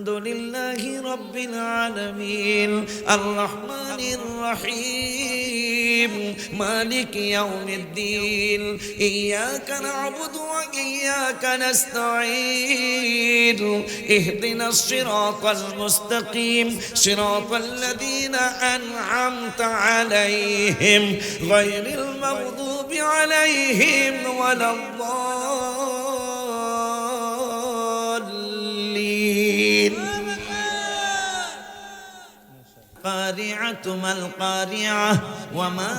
আলহামদুলিল্লাহি রাব্বিল আলামিন আর রহমানির রহিম মালিক ইয়াউমিদ্দিন ইয়াকা না'বুদু ওয়া ইয়াকা নাস্তাঈন ইহদিনাস সিরাতাল মুস্তাকিম সিরাতাল লাযীনা আন'আমতা আলাইহিম গায়রিল মাগদুবি আলাইহিম ওয়ালাদ-দাল্লিন القارعة ما القارعة وما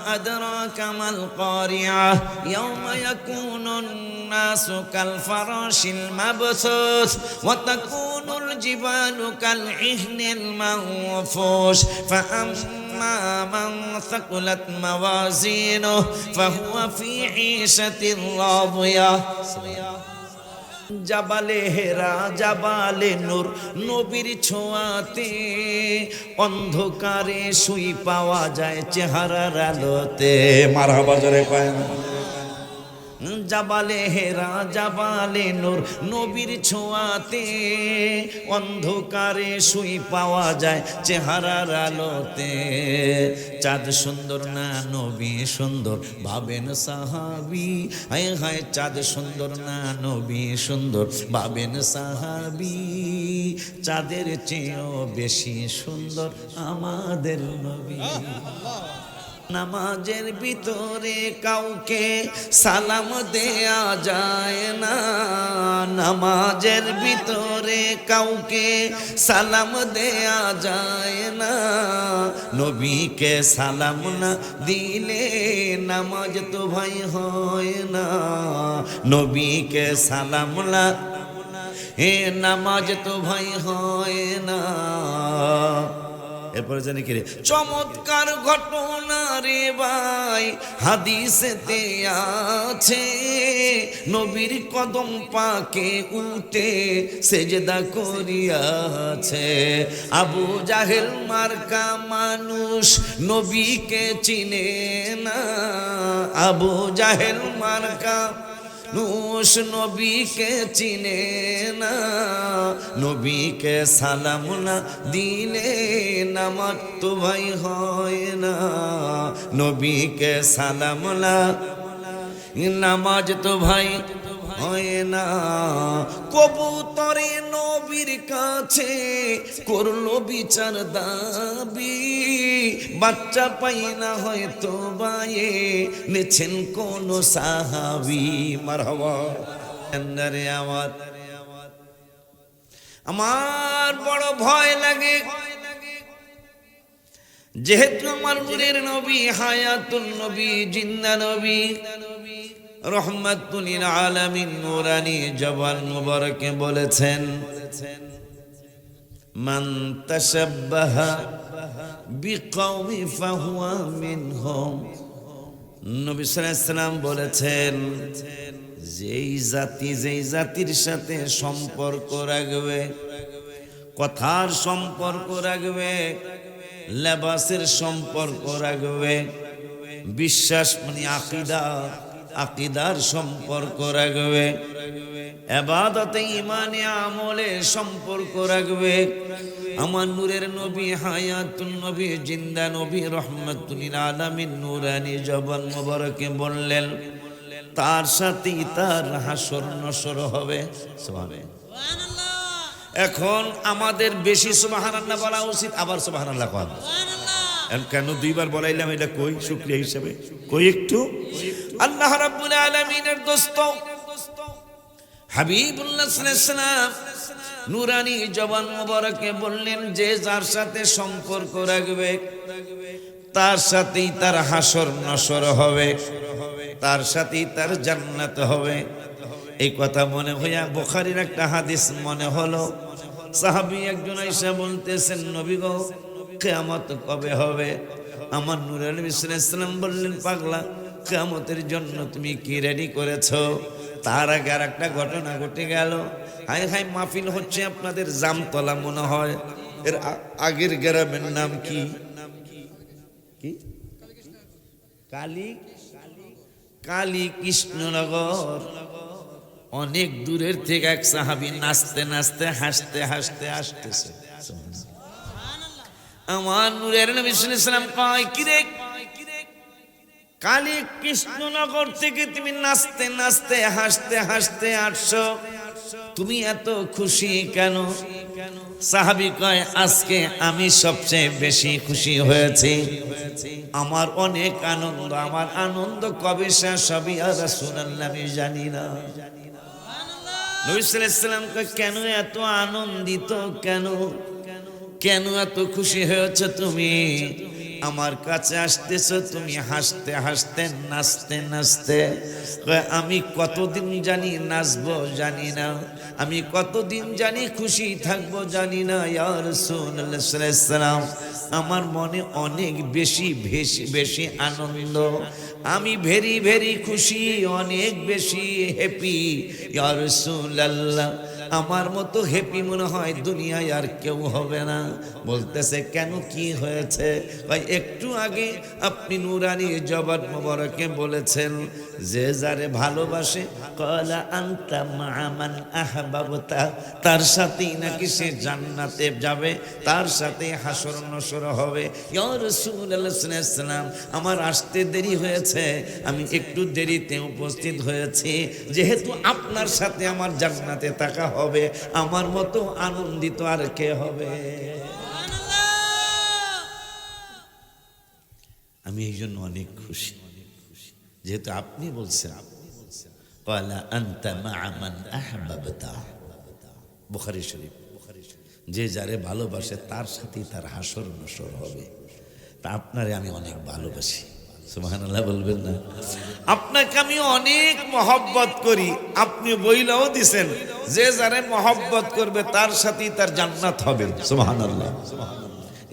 أدراك ما القارعة يوم يكون الناس كالفراش المبثوث وتكون الجبال كالعهن المنفوش فأما من ثقلت موازينه فهو في عيشة راضية জাবালে হেরা জাবালে নূর নবীর ছোঁয়াতে অন্ধকারে শুই পাওয়া যায় চেহারার আলোতে মারহাবা জোরে কয় না জাবালে হেরা জাবালে নূর নবীর ছোঁয়াতে অন্ধকারে শুই পাওয়া যায় চেহারার আলোতে চাঁদ সুন্দর না নবী সুন্দর ভাবেন সাহাবী হায় হায় চাঁদ সুন্দর না নবী সুন্দর ভাবেন সাহাবী চাঁদের চেয়েও বেশি সুন্দর আমাদের নবী নামাজের ভিতরে কাউকে সালাম দেয়া যায় না নামাজের ভিতরে কাউকে সালাম দেয়া যায় না নবীকে সালাম না দিলে নামাজ তো ভাই হয় না নবীকে সালাম না নামাজ তো ভাই হয় না এরপরে জানি কি রে চমৎকার ঘটনা রে ভাই হাদিসেতে আছে নবীর কদম পাকে উঠে সেজদা করিয়াছে আবু জাহেল মার্কা মানুষ নবীকে চিনে না আবু জাহেল মার্কা মানুষ নবীকে চিনে না নবীকে সালাম না দিলে নামাজ তো ভাই হয় না নবীকে সালাম না নামাজ তো ভাই হয় না কবুতরে নবীর কাছে করলো বিচার দাবি বাচ্চা পাই না হয়তো বায়ে নেছেন কোন সাহাবী মারহাবা আন্দারে আমার বড় ভয় লাগে যেহেতু আমার নূরের নবী হায়াতুন নবী জিন্দা নবী রহমাতুল লিল আলামিন নূরানী জবান মুবারকে বলেছেন মান তাশাব্বাহা বিকওমি ফাহুয়া মিনহুম নবী সাল্লাল্লাহু আলাইহি সাল্লাম বলেছেন যেই জাতির সাথে সম্পর্ক রাখবে কথার সম্পর্ক রাখবে লেবাসের সম্পর্ক রাখবে বিশ্বাস মানে আকিদার সম্পর্ক রাখবে ইবাদতে ইমানে আমলে সম্পর্ক রাখবে আমার নূরের নবী হায়াতুন নবী জিন্দা নবী রহমাতুল লিল আলামিন নূরানী জবান মুবারকে বললেন তার সাথেই তার হাসর নসর হবে সুবহানাল্লাহ এখন আমাদের বেশি সুবহানাল্লাহ বলা উচিত আবার সুবহানাল্লাহ কোন কেন দুইবার বলাইলাম এটা কই শুকরিয়া হিসেবে কই একটু আল্লাহ রাব্বুল আলামিনের দোস্ত হাবিবুল্লাহ সাল্লাল্লাহু আলাইহি সাল্লাম নূরানী জবান মুবারকে বললেন যে যার সাথে সম্পর্ক রাখবে তার সাথেই তার হাসর নসর হবে তার সাথেই তার জান্নাত হবে এই কথা মনে হইয়া বুখারীর একটা হাদিস মনে হলো সাহাবী একজন আয়েশা বলতেছেন নবী গো কিয়ামত কবে হবে আমার নূরের নবী সাল্লাল্লাহু আলাইহি সাল্লাম বললেন পাগলা কিয়ামতের জন্য তুমি কি রেডি করেছো তার আগে আর একটা ঘটনা ঘটে গেল হায় হায় মাহফিল হচ্ছে আপনাদের জামতলা মনে হয় এর আগের গ্রামের নাম কি কি কালী কৃষ্ণনগর অনেক দূরের থেকে এক সাহাবী নাচতে নাচতে হাসতে হাসতে আসতেছে। আমার নূরের নবী সাল্লাল্লাহু আলাইহি ওয়াসাল্লাম কয়, কিরে কালী কৃষ্ণনগর থেকে তুমি নাচতে নাচতে হাসতে হাসতে আসছো, তুমি এত খুশি কেন? সাহাবী কয়, আজকে আমি সবচেয়ে বেশি খুশি হয়েছি, আমার অনেক আনন্দ, আমার আনন্দ কবে শেষ হবে ইয়া রাসূলুল্লাহ আমি জানি না। নবী সাল্লাল্লাহু আলাইহি ওয়াসাল্লাম কয়, কেন এত আনন্দিত, কেন কেন এত খুশি হয়েছে তুমি? আমার কাছে আসতেছো তুমি হাসতে হাসতে নাচতে নাচতে। আমি কতদিন জানি নাচবো জানি না, আমি কতদিন জানি খুশি থাকবো জানি না ইয়া রাসূলুল্লাহ সাল্লাল্লাহু আলাইহি ওয়াসাল্লাম, আমার মনে অনেক বেশি বেশি বেশি আনন্দ, আমি ভেরি ভেরি খুশি, অনেক বেশি হ্যাপি ইয়া রাসূলুল্লাহ। আমার মতো হ্যাপি মনে হয় দুনিয়ায় আর কেউ হবে না। বলতেছে কেন, কি হয়েছে? ভাই একটু আগে আপনি নুরানি জবান মোবারকে বলেছেন যে যারে ভালোবাসে ক্বালা আনতা মা'a মান আহবাবতা, তার সাথেই নাকি সে জান্নাতে যাবে, তার সাথে হাসর নসর হবে। ইয়া রাসূলুল্লাহ সাল্লাল্লাহু আলাইহি ওয়াসাল্লাম, আমার আসতে দেরি হয়েছে, আমি একটু দেরিতে উপস্থিত হয়েছি, যেহেতু আপনার সাথে আমার জান্নাতে থাকা হবে, আমার মতো আনন্দিত আর কে হবে? আমি এই জন্য অনেক খুশি, যেহেতু আপনি বলছেন ক্বালা আনতা মা'a মান আহবাবতা, বুখারী শরীফ, যে যারে ভালোবাসে তার সাথেই তার হাসর নসর হবে। তা আপনারে আমি অনেক ভালোবাসি, সুবহানাল্লাহ বলবেন না? আপনাকে আমি অনেক মহব্বত করি, আপনি বইলাও দিছেন যে যারে মহব্বত করবে তার সাথেই তার জান্নাত হবে, সুবহানাল্লাহ।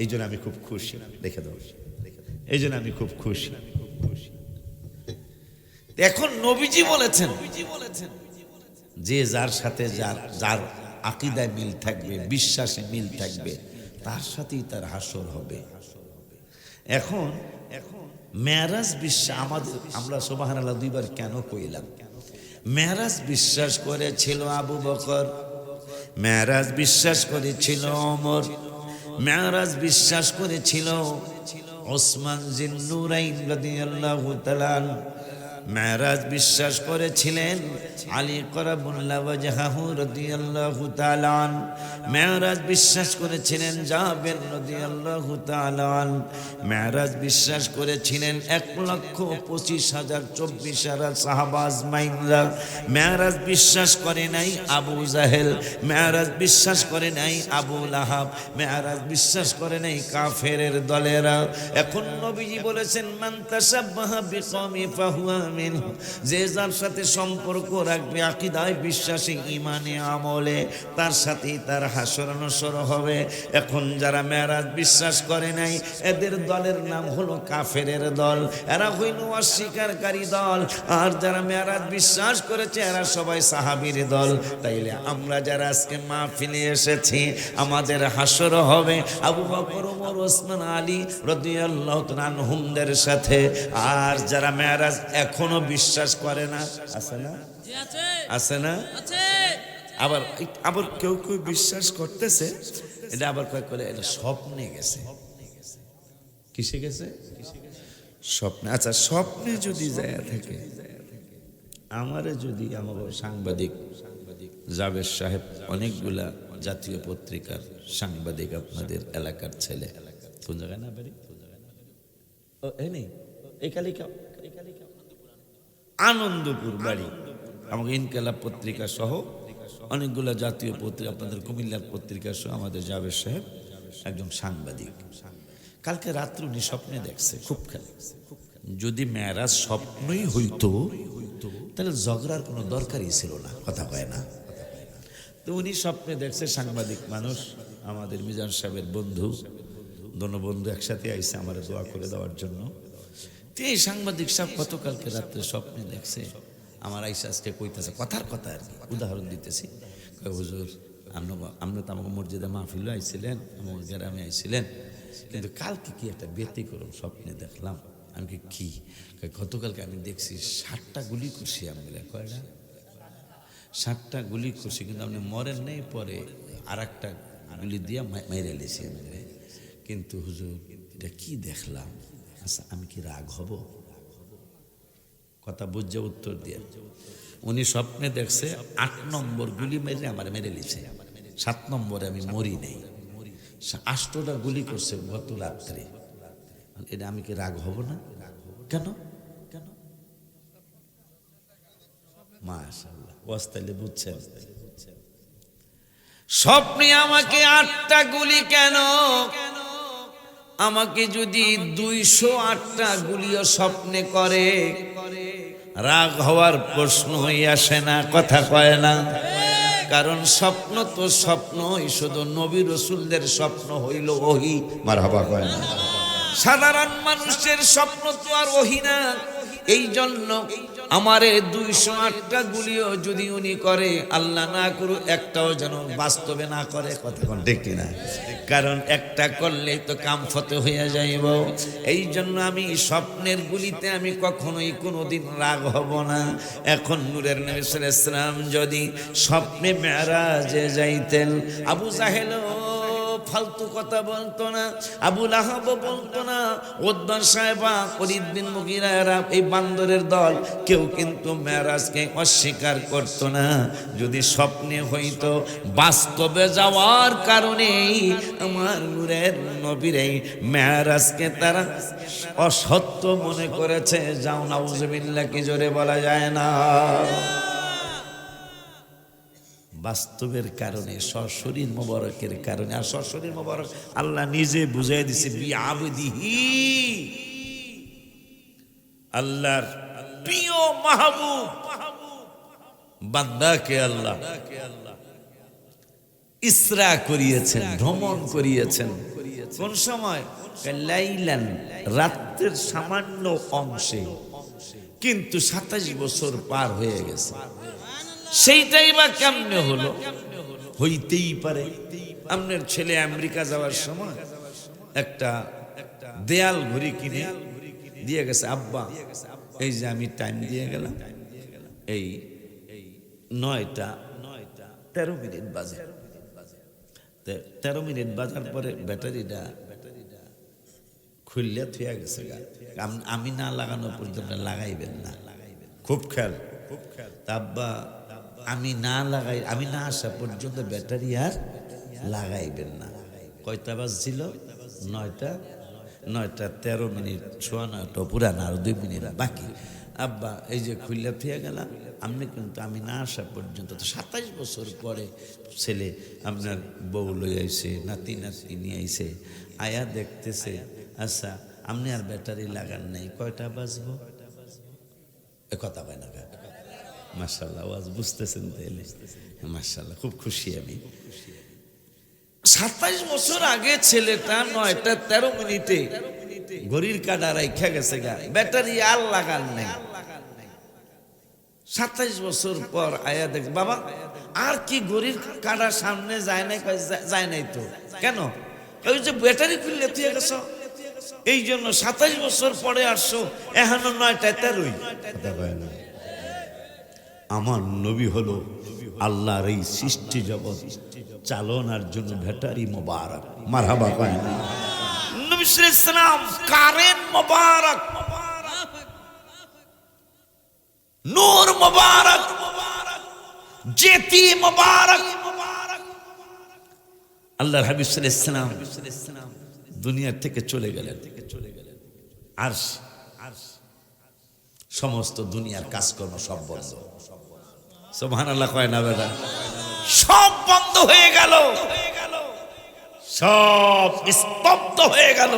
এই জন্য আমি খুব খুশি, দেখে দাও, এই জন্য আমি খুব খুশি। এখন নবীজি বলেছেন যে যার সাথে যার আকীদায় মিল থাকবে, বিশ্বাসে মিল থাকবে, তার সাথেই তার হাসর হবে। এখন মেরাজ বিশ্বাস আমাদের, আমরা সুবহানাল্লাহ দুইবার কেন কইলাম? মেরাজ বিশ্বাস করেছিল আবু বকর, মেরাজ বিশ্বাস করেছিল ওমর, মেরাজ বিশ্বাস করেছিল ওসমান জিন্নুরাইন রাদিয়াল্লাহু তাআলা, মেরাজ বিশ্বাস করেছিলেন আলী কারামুল্লাহ ওয়াজহাহু রাদিয়াল্লাহু তাআলা, মেরাজ বিশ্বাস করেছিলেন জাবের রাদিয়াল্লাহু তাআলা, মেরাজ বিশ্বাস করেছিলেন 1,25,024 সাহাবা আজমাইনরা, মেরাজ বিশ্বাস করে নাই আবু জাহেল, মেরাজ বিশ্বাস করে নাই আবু লাহাব, মেরাজ বিশ্বাস করে নাই কাফেরের দলেরা। এখন নবীজি বলেছেন মান তাশাব্বাহা বিকওমি ফাহুয়া মিনহু, যে যার সাথে সম্পর্ক রাখবে আকীদায় বিশ্বাসে ইমানে আমলে, তার সাথেই তার হাসর নসর হবে। এখন যারা মেরাজ বিশ্বাস করে নাই এদের দলের নাম হলো কাফেরের দল, এরা হইল অস্বীকারী দল। আর যারা মেরাজ বিশ্বাস করেছে এরা সবাই সাহাবীর দল। তাইলে আমরা যারা আজকে মাহফিলে এসেছি আমাদের হাসর হবে আবু বকর, ওমর, ওসমান, আলী রাদিয়াল্লাহু তাআলা আনহুমদের সাথে। আর যারা মেরাজ এখনো বিশ্বাস করে না, আছে না? আছে না? আবার কেউ কেউ বিশ্বাস করতেছে, এটা আবার কয় করে এটা স্বপ্নে গেছে। কিসে গেছে? স্বপ্নে। আচ্ছা, স্বপ্নে যদি যায় থাকে, আমারে যদি আমার সাংবাদিক জাবের সাহেব, অনেকগুলা জাতীয় পত্রিকার সাংবাদিক, আপনাদের এলাকার ছেলে, কোন জায়গায় না বাড়ি? ও এই আনন্দপুর বাড়ি। আমাকে ইনকালাব পত্রিকা সহ অনেকগুলা জাতীয় পত্রিকা, আপনাদের কুমিল্লার পত্রিকা সহ আমাদের জাবের সাহেব একজন সাংবাদিক, কালকে রাত্রে উনি স্বপ্নে দেখছে খুব খেলে। যদি মেরাজ স্বপ্নই হইতো তাহলে ঝগড়ার কোনো দরকারই ছিল না, কথা কয় না। তো উনি স্বপ্নে দেখছে, সাংবাদিক মানুষ, আমাদের মিজান সাহেবের বন্ধু, দোনো বন্ধু একসাথে আইসে আমার দোয়া করে দেওয়ার জন্য। এই সাংবাদিক সাহেব গতকালকে রাত্রে স্বপ্নে দেখছে আমার আইসা আজকে কইতেছে, কথার কথা আর কি, উদাহরণ দিতেছি, হুজুর আপনি তো আমাকে মসজিদে মাহফিল আইছিলেন, আমার গ্রামে আইছিলেন, কিন্তু কালকে কি একটা ব্যতিক্রম স্বপ্নে দেখলাম। আমি কি? গতকালকে আমি দেখছি 7টা গুলি করছি। আমি কয়টা? 7টা গুলি করছে, কিন্তু আপনি মরেন নেই। পরে আর একটা গুলি দিয়ে মেরে লেছে। কিন্তু হুজুর এটা কি দেখলাম? আচ্ছা আমি কি রাগ হব? কথা বুঝে উত্তর দিয়ে, উনি স্বপ্নে দেখছে 8 নম্বর গুলি মেরে আমার মেরে লিছে, 7 নম্বরে আমি মরি নেই। 8টা গুলি করছে গত রাত্রে। এটা আমি কি রাগ হব না? কেন? কেন? মাশাআল্লাহ, ওয়াস্তাইলে বুঝছেন। স্বপ্নে আমাকে 8টা গুলি কেন? আমাকে যদি 208টা গুলিও স্বপ্নে করে, রাগ হওয়ার প্রশ্নই আসে না। কথা কয় না? কারণ স্বপ্ন তো স্বপ্নই, শুধু নবী রাসূলদের স্বপ্ন হইল ওহী। মারহাবা কয় না? সাধারণ মানুষের স্বপ্ন তো আর ওহী না। এই জন্য আমারে 208টা গুলিও যদি উনি করে, আল্লাহ না করুক একটাও যেন বাস্তবে না করে। কথা কোন ঠিক কিনা? কারণ একটা করলেই তো কাম ফতে হইয়া যাইব। এই জন্য আমি স্বপ্নের গুলিতে আমি কখনোই কোনোদিন রাগ হব না। এখন নূরের নবী সাল্লাল্লাহু আলাইহি ওয়াসাল্লাম যদি স্বপ্নে মেরাজে যাইতেন, আবু জাহেল ফালতু কথা বলতো না, আবু লাহাব বলতো না, উদ্বা সাহেবা, ওলীদ বিন মুগীরা, এরা এই বান্দরের দল, কেউ কিন্তু মেরাজকে অস্বীকার করতো না। যদি স্বপ্নে হইতো, বাস্তবে যাওয়ার কারণেই আমার নূরের নবীর এই মেরাজকে তারা অসত্য মনে করেছে। যাও নাউজুবিল্লাহ, কি জোরে বলা যায় না? বাস্তবের কারণে, সশরীর মোবারকের কারণে। আর সশরীর মোবারক আল্লাহ নিজে বুঝাই দিছে, বিআবদিহি, আল্লাহর প্রিয় মাহবুব বান্দাকে আল্লাহ ইসরা করিয়েছেন, ভ্রমণ করিয়েছেন। কোন সময়? লাইলান, রাতের সামান্য অংশে। কিন্তু 27 বছর পার হয়ে গেছে। সেইটাই বা কেমনে হলো? হইতেই পারে আপনার ছেলে আমেরিকা যাওয়ার সময় একটা দেয়াল ঘড়ি কিনে দিয়ে গেছে, আব্বা এই যে আমি টাইম দিয়ে গেলাম, এই 9টা 13 মিনিট বাজে। 13 মিনিট বাজার পরে ব্যাটারিটা খুললে থুয়া গেছে। আমি না লাগানো পর্যন্ত লাগাইবেন না, খুব খেয়াল। আব্বা আমি না আসা পর্যন্ত ব্যাটারি আর লাগাইবেন না। কয়টা বাজছিল? 9টা 13 মিনিট, ছোয়া 9টা পুরানা, আর 2 মিনিট বাকি। আব্বা এই যে খুললে থুয়া গেলাম, আপনি কিন্তু আমি না আসা পর্যন্ত। তো 27 বছর পরে ছেলে আপনার বউ লই আইছে, নাতি নিয়ে আইছে, আয়া দেখতেছে, আচ্ছা আপনি আর ব্যাটারি লাগান নাই, কয়টা বাজবো? এ কথা পায় না। মাশাআল্লাহ, আওয়াজ বুঝতেছেন তাইলে? মাশাআল্লাহ, খুব খুশি আমি। 27 বছর আগে ছেলেটা 9টা 13 মিনিটে ঘড়ির কাঁটা রাইখা গেছে, ব্যাটারি আর লাগান নাই। 27 বছর পর আয়া দেখ, বাবা আর কি ঘড়ির কাঁটা সামনে যায় নাই? যায় নাই তো। কেন? ওই যে ব্যাটারি খুললে তুই গেছ, এই জন্য 27 বছর পরে আসছো, এখনো 9টা 13। আমার নবী হলো আল্লাহর এই সৃষ্টি জগৎ চালনার জন্য ব্যাটারি মোবারক। মারহাবা কয় না? নবী সাল্লাল্লাহু আলাইহি ওয়াসাল্লাম কারেন্ট মোবারক, নূর মোবারক, জ্যোতি মোবারক। আল্লাহর হাবিব সাল্লাল্লাহু আলাইহি ওয়াসাল্লাম দুনিয়া থেকে চলে গেলেন। আর সমস্ত দুনিয়ার কাজকর্ম সব বন্ধ। সুবহানাল্লাহ কয় না বেটা? সব বন্ধ হয়ে গেল, সব স্তব্ধ হয়ে গেল,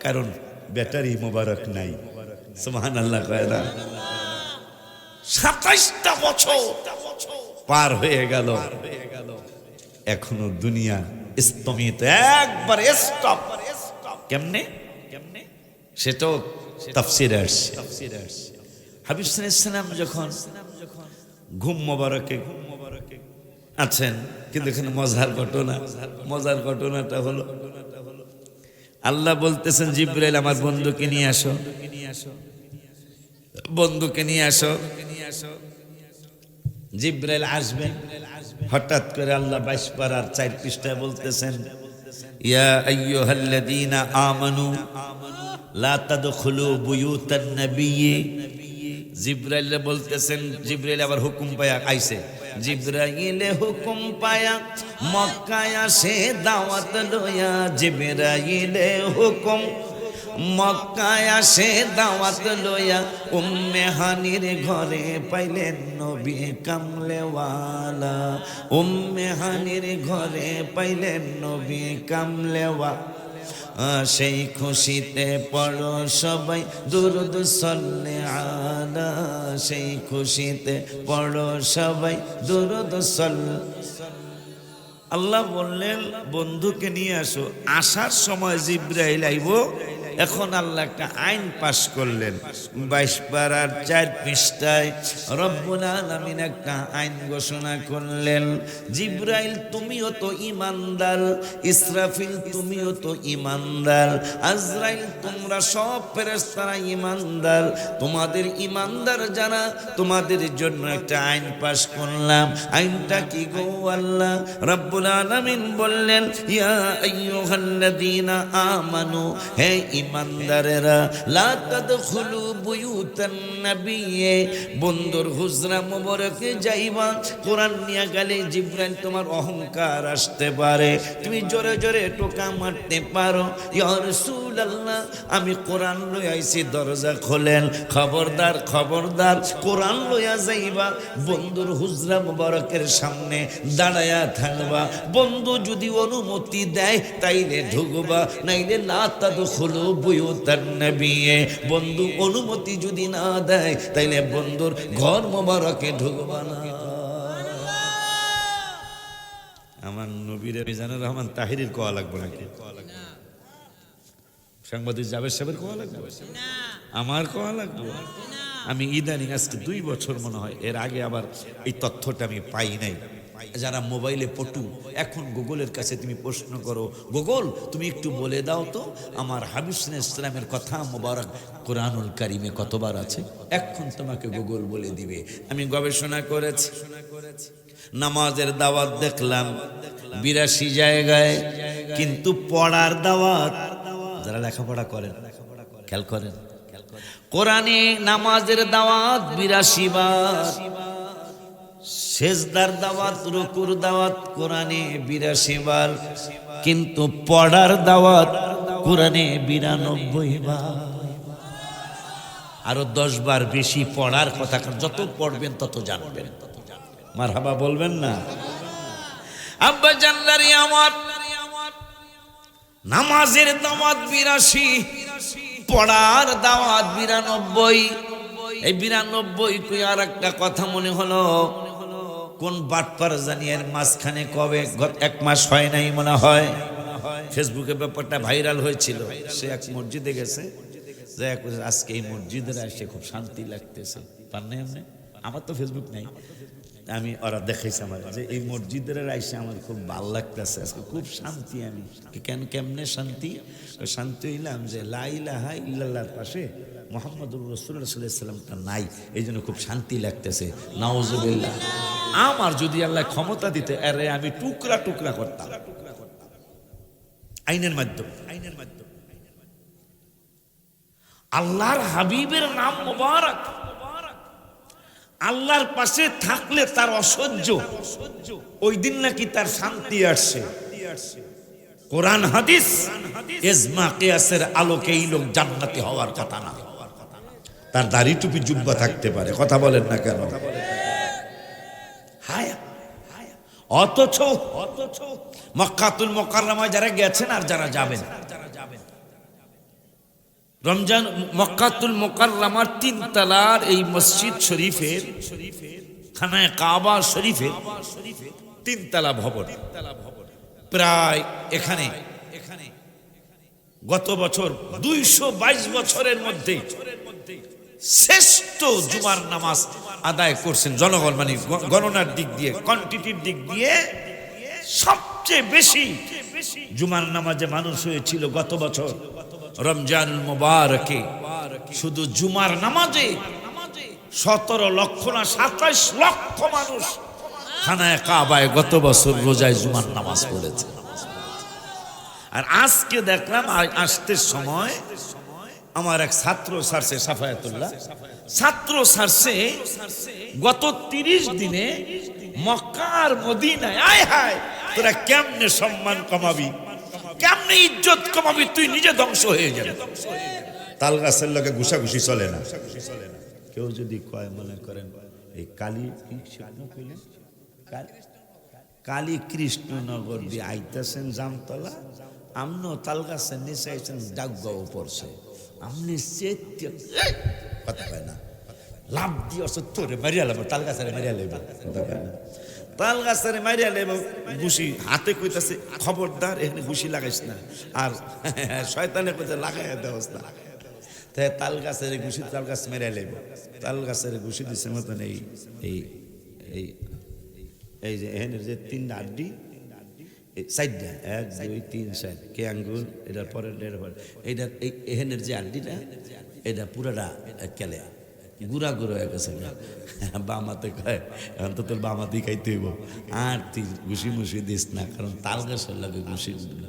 কারণ ব্যাটারি মোবারক নাই। সুবহানাল্লাহ কয় না? 27টা বছর পার হয়ে গেল, এখনো দুনিয়া স্তমিত, একবার স্টপ। কেমনে? সেটাও তাফসীরে আসছে। হাবিব সাল্লাল্লাহু আলাইহি ওয়াসাল্লাম যখন ঘুম মোবারকে আছেন, কিন্তু এখানে মজার ঘটনাটা হলো, আল্লাহ বলতেছেন, জিবরাইল আমার বন্ধুকে নিয়ে আসো, বন্ধুকে নিয়ে আসো। জিব্রাইল আসবেন, হঠাৎ করে আল্লাহ 22 পারার 4 পৃষ্ঠায় বলতেছেন, ইয়া আইয়ুহাল্লাযীনা আমানু লা তাদখুলু বুয়ুতান নাবিয়্যি। জিব্রাইল বলতেছেন, জিব্রাইল আবার হুকুম পায়া আইছে, জিব্রাইলে হুকুম পায়া মক্কায় আসে দাওয়াত লয়া, জিব্রাইলে হুকুম মক্কায় আসে দাওয়াত লয়া, উম্মে হানির ঘরে পাইলেন নবী কামলেওয়ালা, উম্মে হানির ঘরে পাইলেন নবী কামলেওয়ালা। সেই খুশিতে পড়ো সবাই দুরুদ সাল্লে আলা, সেই খুশিতে পড়ো সবাই দুরুদ সাল্লে। আল্লাহ বললেন বন্ধুকে নিয়ে আসো। আসার সময় জিব্রাইল আইবো। এখন আল্লাহ একটা আইন পাশ করলেন 22 পারার 4 পৃষ্ঠায় রব্বুল আলামিন একটা আইন ঘোষণা করলেন, জিব্রাইল তুমিও তো ঈমানদার, ইসরাফিল তুমিও তো ঈমানদার, আজরাইল তোমরা সব ফেরেশতারা ঈমানদার। তোমাদের ঈমানদার যারা, তোমাদের জন্য একটা আইন পাশ করলাম। আইনটা কি গো আল্লাহ? রব্বুল আলামিন বললেন, ইয়া আইয়ুহাল্লাযীনা আমানু, হে ইমানদারেরা, লা তাদখুলু বুয়ুতান নাবিয়্যি, বন্ধুর হুজরা মোবারকে যাইবা। কোরআন নিয়ে গেলে জিব্রাইল তোমার অহংকার আসতে পারে, তুমি জোরে জোরে টোকা মারতে পারো, ইয়া রাসূলুল্লাহ আমি কোরআন লই আইছি, দরজা খোলেন। খবরদার খবরদার, কোরআন লইয়া যাইবা, বন্ধুর হুজরা মোবারকের সামনে দাঁড়ায়া থাকবা। বন্ধু যদি অনুমতি দেয় তাইলে ঢুকবা, নাইলে লা তাদখুলু বুয়ুতান নাবিয়্যি, বন্ধু অনুমতি যদি না দেয় তাইলে বন্ধুর ঘর মোবারকে ঢুকবা না। আমার নবীর মিজানুর রহমান তাহিরির কোয়া লাগবে নাকি? সাংবাদিক জাবেদ সাহেবের কোয়া লাগবে? আমার কোয়া লাগবে? আমি ইদানিং আজকে 2 বছর মনে হয়, এর আগে আবার এই তথ্যটা আমি পাই নাই। যারা মোবাইলে পটু, এখন গুগলের কাছে তুমি প্রশ্ন করো, গুগল তুমি একটু বলে দাও তো আমার হাবিব সাল্লাল্লাহু আলাইহি ওয়াসাল্লামের কথা মোবারক কোরআনুল কারিমে কতবার আছে? এখন তোমাকে গুগল বলে দিবে। আমি গবেষণা করেছি, নামাজের দাওয়াত দেখলাম 82 জায়গায়, কিন্তু পড়ার দাওয়াত, যারা লেখাপড়া করেন খেয়াল করেন, কোরআনে নামাজের দাওয়াত 82 বার, সেজদার দাওয়াত, রুকুর দাওয়াত কোরআনে 82 বার, কিন্তু পড়ার দাওয়াত কোরআনে 92 বার। আরো 10 বার বেশি পড়ার কথা, যত পড়বেন তত জানবেন। মারহাবা বলবেন না? আব্বা জানলারি আমার, নামাজের দাওয়াত 82, পড়ার দাওয়াত 92। এই 92 কই আর একটা কথা মনে হলো, কোন বাটপার জানি এর মাঝখানে কবে 1 মাস হয় নাই মনে হয়, ফেসবুকে ব্যাপারটা ভাইরাল হয়েছিল। সে এক মসজিদে গেছে, আজকে এই মসজিদের এসে খুব শান্তি লাগতেছে। পার নাই আপনি? আমার তো ফেসবুক নাই, আমি ওরা দেখাইছে আমার যে এই মসজিদের আইসে আমার খুব ভালো লাগতেছে, আজকে খুব শান্তি। আমি কেমনে শান্তি? শান্তি হইলাম যে লা ইলাহা ইল্লাল্লাহর পাশে মুহাম্মাদুর রাসূলুল্লাহ সাল্লাল্লাহু আলাইহি ওয়াসাল্লামটা নাই, এই জন্য খুব শান্তি লাগতেছে। নাউজুবিল্লাহ। আমার যদি আল্লাহ ক্ষমতা দিতে, আরে আমি টুকরা টুকরা করতাম আইনের মাধ্যমে। আল্লাহর হাবিবের নাম মোবারক, আল্লাহর পাশে থাকলে তার অসহ্য, ওই দিন নাকি তার শান্তি আসছে। কোরআন হাদিস ইজমা কিয়াসের আলোকে এই লোক জান্নাতি হওয়ার কথা না। তার দাড়ি টুপি জুব্বা থাকতে পারে, কথা বলেন না কেন? অথচ মক্কাতুল মুকাররমায় যারা গেছেন আর যারা যাবেন, রমজান মক্কাতুল মুকাররমার 3 তলার এই মসজিদ শরীফের, খানায়ে কাবা শরীফের 3 তলা ভবন, প্রায় এখানে গত বছর 222 বছরের মধ্যে শ্রেষ্ঠ জুমার নামাজ আদায় করছেন জনগণ। মানে গণনার দিক দিয়ে, কোয়ান্টিটির দিক দিয়ে সবচেয়ে বেশি জুমার নামাজে মানুষ হয়েছিল গত বছর রমজানুল মুবারকে। শুধু জুমার নামাজে 17 লক্ষ না 27 লক্ষ মানুষ খানায় কাবায় গত বছর রোজায় জুমার নামাজ পড়েছে। আর আজকে দেখলাম আসতে সময় আমার এক ছাত্র সারছে, সাফায়াতুল্লাহ ছাত্র সারছে, গত 30 দিনে মক্কা আর মদিনায়, আয় হায় তোরা কেমনে সম্মান কমাবি, কেমনে ইজ্জত কমাবি, তুই নিজে ধ্বংস হয়ে যাবে। তাল গাছের লোকে ঘুষাঘুষি চলে না। কেউ যদি কয়, মনে করেন এই কালী কৃষ্ণনগর দিয়ে আইতেছেন জামতলা, আমনো তাল গাছের নিচে আইছেন, ডাকগাও পড়ছে, আমনি কথা পায় না, লাভ দিয়ে তোরে মারিয়া লাগবে, তাল গাছের মারিয়া লাগবে, তাল গাছের মারিয়া লাগবে, ঘুষি হাতে কইতাছে খবরদার এখানে ঘুষি লাগাইস না, আর শয়তানে কইতে লাগাই দেওয়াস না। তাই তাল গাছের ঘুষি, তাল গাছ মেরে লেব, তাল গাছের ঘুষি দিচ্ছে মতন এই এই এই এই যে এখানের যে 3 আড্ডি, 4টা 1 2 3 4 কে আঙ্গুল, এটার পরে এইটা এখানের যে আড্ডিটা, এটা পুরাটা কেলে গুড়া গুঁড়ো হয়ে গেছে। বামাতে কয় এখন তো তোর বামাতেই খাইতে হইব, আর তুই ঘুষি মুষি দিস না, কারণ তাল গাছের লাগে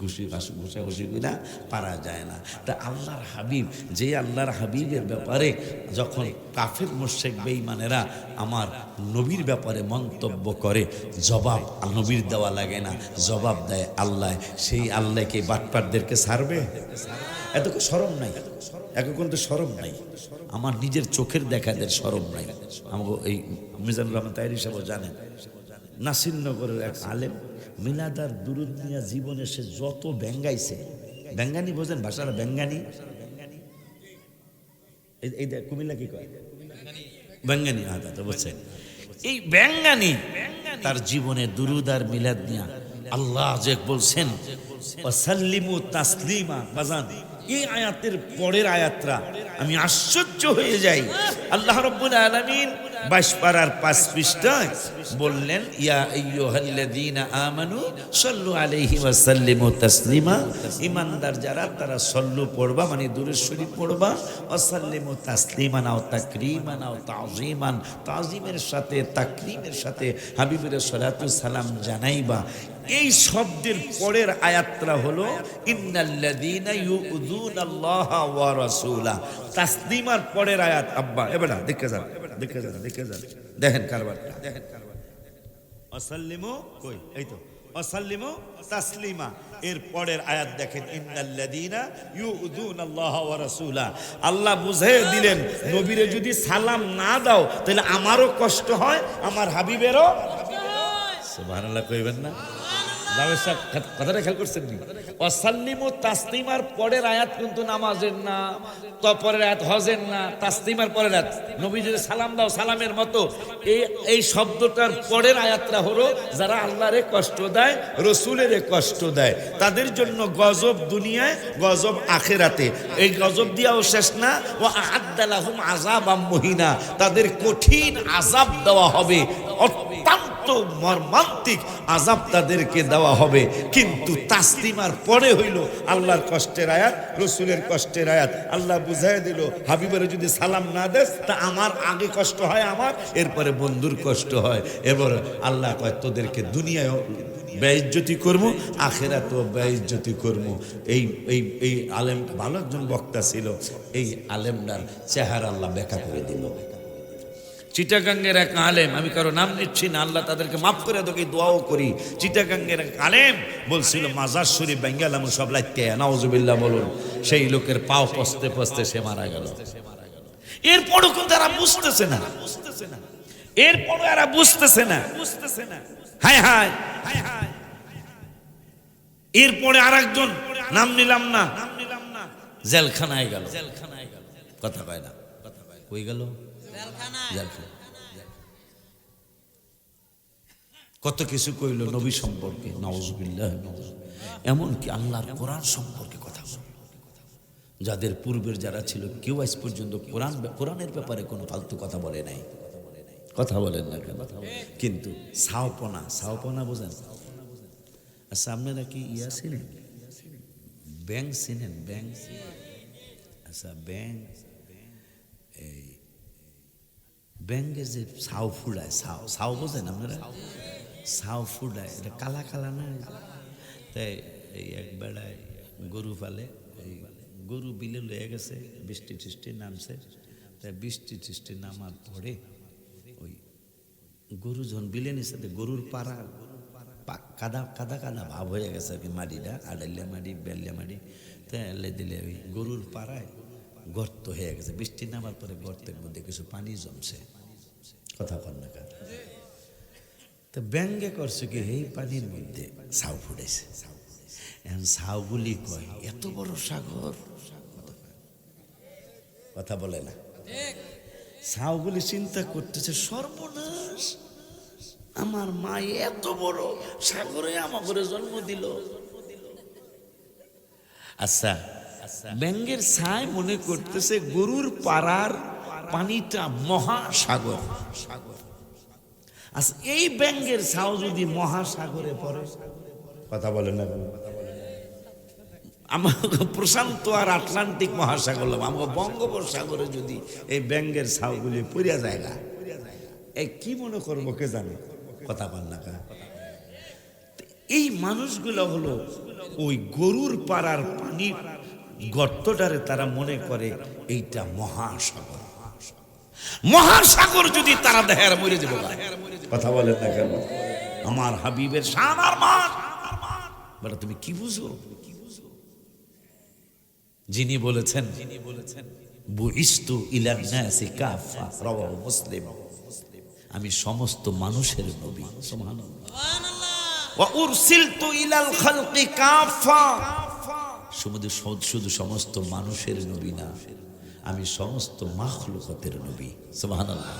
ঘুষি কিনা পারা যায় না। তা আল্লাহর হাবিব, যে আল্লাহর হাবিবের ব্যাপারে যখন কাফের মুশরিক বেঈমানেরা আমার নবীর ব্যাপারে মন্তব্য করে, জবাব নবীর দেওয়া লাগে না, জবাব দেয় আল্লাহ। সেই আল্লাহকে বাটপারদেরকে ছাড়বে? এত শরম নাই, এখন তো শরম নাই, আমার নিজের চোখের দেখাদের শরম নাই। আমাকে এই মিজানুর রহমান তাইরি সাহেব জানেন, নাসিরনগরের এক আলেম, মিলাদার দুরুদ নিয়া জীবনে সে যত ব্যঙ্গাইছে, ব্যঙ্গানি বোঝেন ভাষাটা, ব্যঙ্গানি এই কুমিল্লা কি কয় ব্যঙ্গানি, তো বলছেন এই ব্যঙ্গানি তার জীবনে দুরুদ আর মিলাদ নিয়া আল্লাহ যে বলছেন ওয়াসাল্লিমু তাসলিমা, বাজান এই আয়াতের পরের আয়াতরা আমি আশ্চর্য হয়ে যাই। আল্লাহ রাব্বুল আলামিন 22 পারার 5 পৃষ্ঠায় বললেন, ইয়া আইয়ুহাল্লাযীনা আমানু সাল্লু আলাইহি ওয়া সাল্লিমু তাসলিমা, ঈমানদার যারা তারা সল্লু পড়বা, মানে দুরূদ শরীফ পড়বা, ওয়া সাল্লিমু তাসলিমান আও তাকরীমান আও তাযীমান, তাযীমের সাথে তাকরীমের সাথে হাবিবের সালাতু সালাম জানাইবা। এই শব্দের পরের আয়াতটা হলো ইন্নাল্লাযীনা ইউযুনাল্লাহা ওয়া রাসূলা। তাসলিমার পরের আয়াত, আব্বা এবারে দেখে যান, দেখেন কারবারটা, ওয়াসাল্লিমু কই, এই তো ওয়াসাল্লিমু তাসলিমা, এর পরের আয়াত দেখেন ইন্নাল্লাযীনা ইউযুনাল্লাহা ওয়া রাসূলা। আল্লাহ বুঝিয়ে দিলেন, নবীরে যদি সালাম না দাও তাহলে আমারও কষ্ট হয়, আমার হাবিবেরও। সুবহানাল্লাহ কইবেন না? কথাটা খেয়াল করছেন নি? ওয়াসাল্লিমু তাসলিমার পরের আয়াত কিন্তু নামাজের না, তো পরের আয়াত হজের না, তাসলিমার পরের আয়াত নবী যদি সালাম দাও সালামের মতো। এই শব্দটার পরের আয়াতটা হলো যারা আল্লাহরে কষ্ট দেয়, রসুলের কষ্ট দেয়, তাদের জন্য গজব দুনিয়ায়, গজব আখিরাতে। এই গজব দিয়াও শেষ না, ওয়া আ'আদ্দা লাহুম আযাবাম মুহিনা, তাদের কঠিন আযাব দেওয়া হবে, অত্যন্ত মর্মান্তিক আযাব তাদেরকে দেওয়া হবে। কিন্তু তাসলিমার পরে হইল আল্লাহর কষ্টের আয়াত, রসুলের কষ্টের আয়াত। আল্লাহ বুঝাই দিল, হাবিবের যদি সালাম না দেস তা আমার আগে কষ্ট হয়, আমার এরপরে বন্ধুর কষ্ট হয়। এবার আল্লাহ কয় তোদেরকে দুনিয়ায় বেইজ্জতি করবো, আখিরাতেও বেইজ্জতি করবো। এই আলেম ভালো একজন বক্তা ছিল, এই আলেমটার চেহারা আল্লাহ ব্যাখ্যা করে দিল। চিটাগাঙ্গের এক আলেম, আমি কারো নাম নিচ্ছি না, আল্লাহ তাদেরকে মাফ করে তোকে দোয়াও করি। চিটাগাঙ্গের এক আলেম বলছিল মাজার শরীফ বেঙ্গালাম সব লাইতে, নাউজুবিল্লাহ বলুন। সেই লোকের পাও পস্তে পস্তে সে মারা গেল। এরপরও কিন্তু এরা বুঝতেছে না, এরপরও এরা বুঝতেছে না। হায় হায়, এরপরে আরেকজন নাম নিলাম না, জেলখানায় গেল। কথা কয় না, কই গেল? কত কিছু কইল নবী সম্পর্কে, নাউজুবিল্লাহ, এমনকি আল্লাহর কোরআন সম্পর্কে কথা বলল। যাদের পূর্বের যারা ছিল কেউ আজ পর্যন্ত কোরআনের ব্যাপারে কোনো ফালতু কথা বলে নাই। কথা বলেন না কেন? কিন্তু সাওপনা বোঝেন? আচ্ছা আপনারা কি ইয়া ছিলেন, ব্যাংক ছিলেন? ব্যাংক, আচ্ছা ব্যাংক, এই ব্যাঙ্গে যে ছাউ ফুড়ায়, ছাউ ছাউ বোঝেন আপনারা? ছাউ ফুড়ায়, এটা কালা কালা না? তাই এই এক বেড়ায় গরু পালে, এই গরু বিলে লয়ে গেছে, বৃষ্টি টিষ্টি নামছে। তাই বৃষ্টি টিষ্টি নামার পরে ওই গরু যখন বিলে নিচ্ছে, গরুর পাড়া কাদা কাদা কাদা ভাব হয়ে গেছে আর কি, মাটিটা আড়াইলে মাটি বেললে মাটি। তাই এলে দিলে ওই গরুর পাড়ায় গর্ত হয়ে গেছে, বৃষ্টি নামার পরে গর্তের মধ্যে কিছু পানি জমছে। কথা কন না কার? তো ব্যঙ্গে করছে কি, এই পানির মধ্যে ছাউ ফুটেছে। এখন ছাউগুলি কয় এত বড় সাগর, কথা বলে না। ছাউগুলি চিন্তা করতেছে সর্বনাশ, আমার মা এত বড় সাগরে আমাকে জন্ম দিল। আচ্ছা, ব্যাঙ্গের ছাই মনে করতেছে গরুর পাড়ার পানিটা মহাসাগর। আচ্ছা, এই ব্যাঙ্গের ছাউ যদি মহাসাগরে পড়ে, কথা বলে না, আমাকে প্রশান্ত আর আটলান্টিক মহাসাগর, আমাকে বঙ্গোপসাগরে যদি এই ব্যাঙ্গের ছাউগুলি পড়িয়া যায় না, এই কি মনে করবো কে জানে? কথা বল না কা? এই মানুষগুলো হলো ওই গরুর পাড়ার পানির গর্তটারে তারা মনে করে এইটা মহাসাগর। মহাসাগর যদি তারা দেখে আর মরে যাবো। কথা বলেন না কেন? আমার হাবিবের শান আর মান, বলে তুমি কি বুঝো? যিনি বলেছেন বুইস্তু ইলান নাসি কাফা, রাওয়াহু মুসলিম, আমি সমস্ত মানুষের নবী। সুবহানাল্লাহ। ওয়া উরসিলতু ইলাল খালকি কাফা, শুধু সমস্ত মানুষের নবী না, আমি সমস্ত মাখলুকাতের নবী। সুবহানাল্লাহ।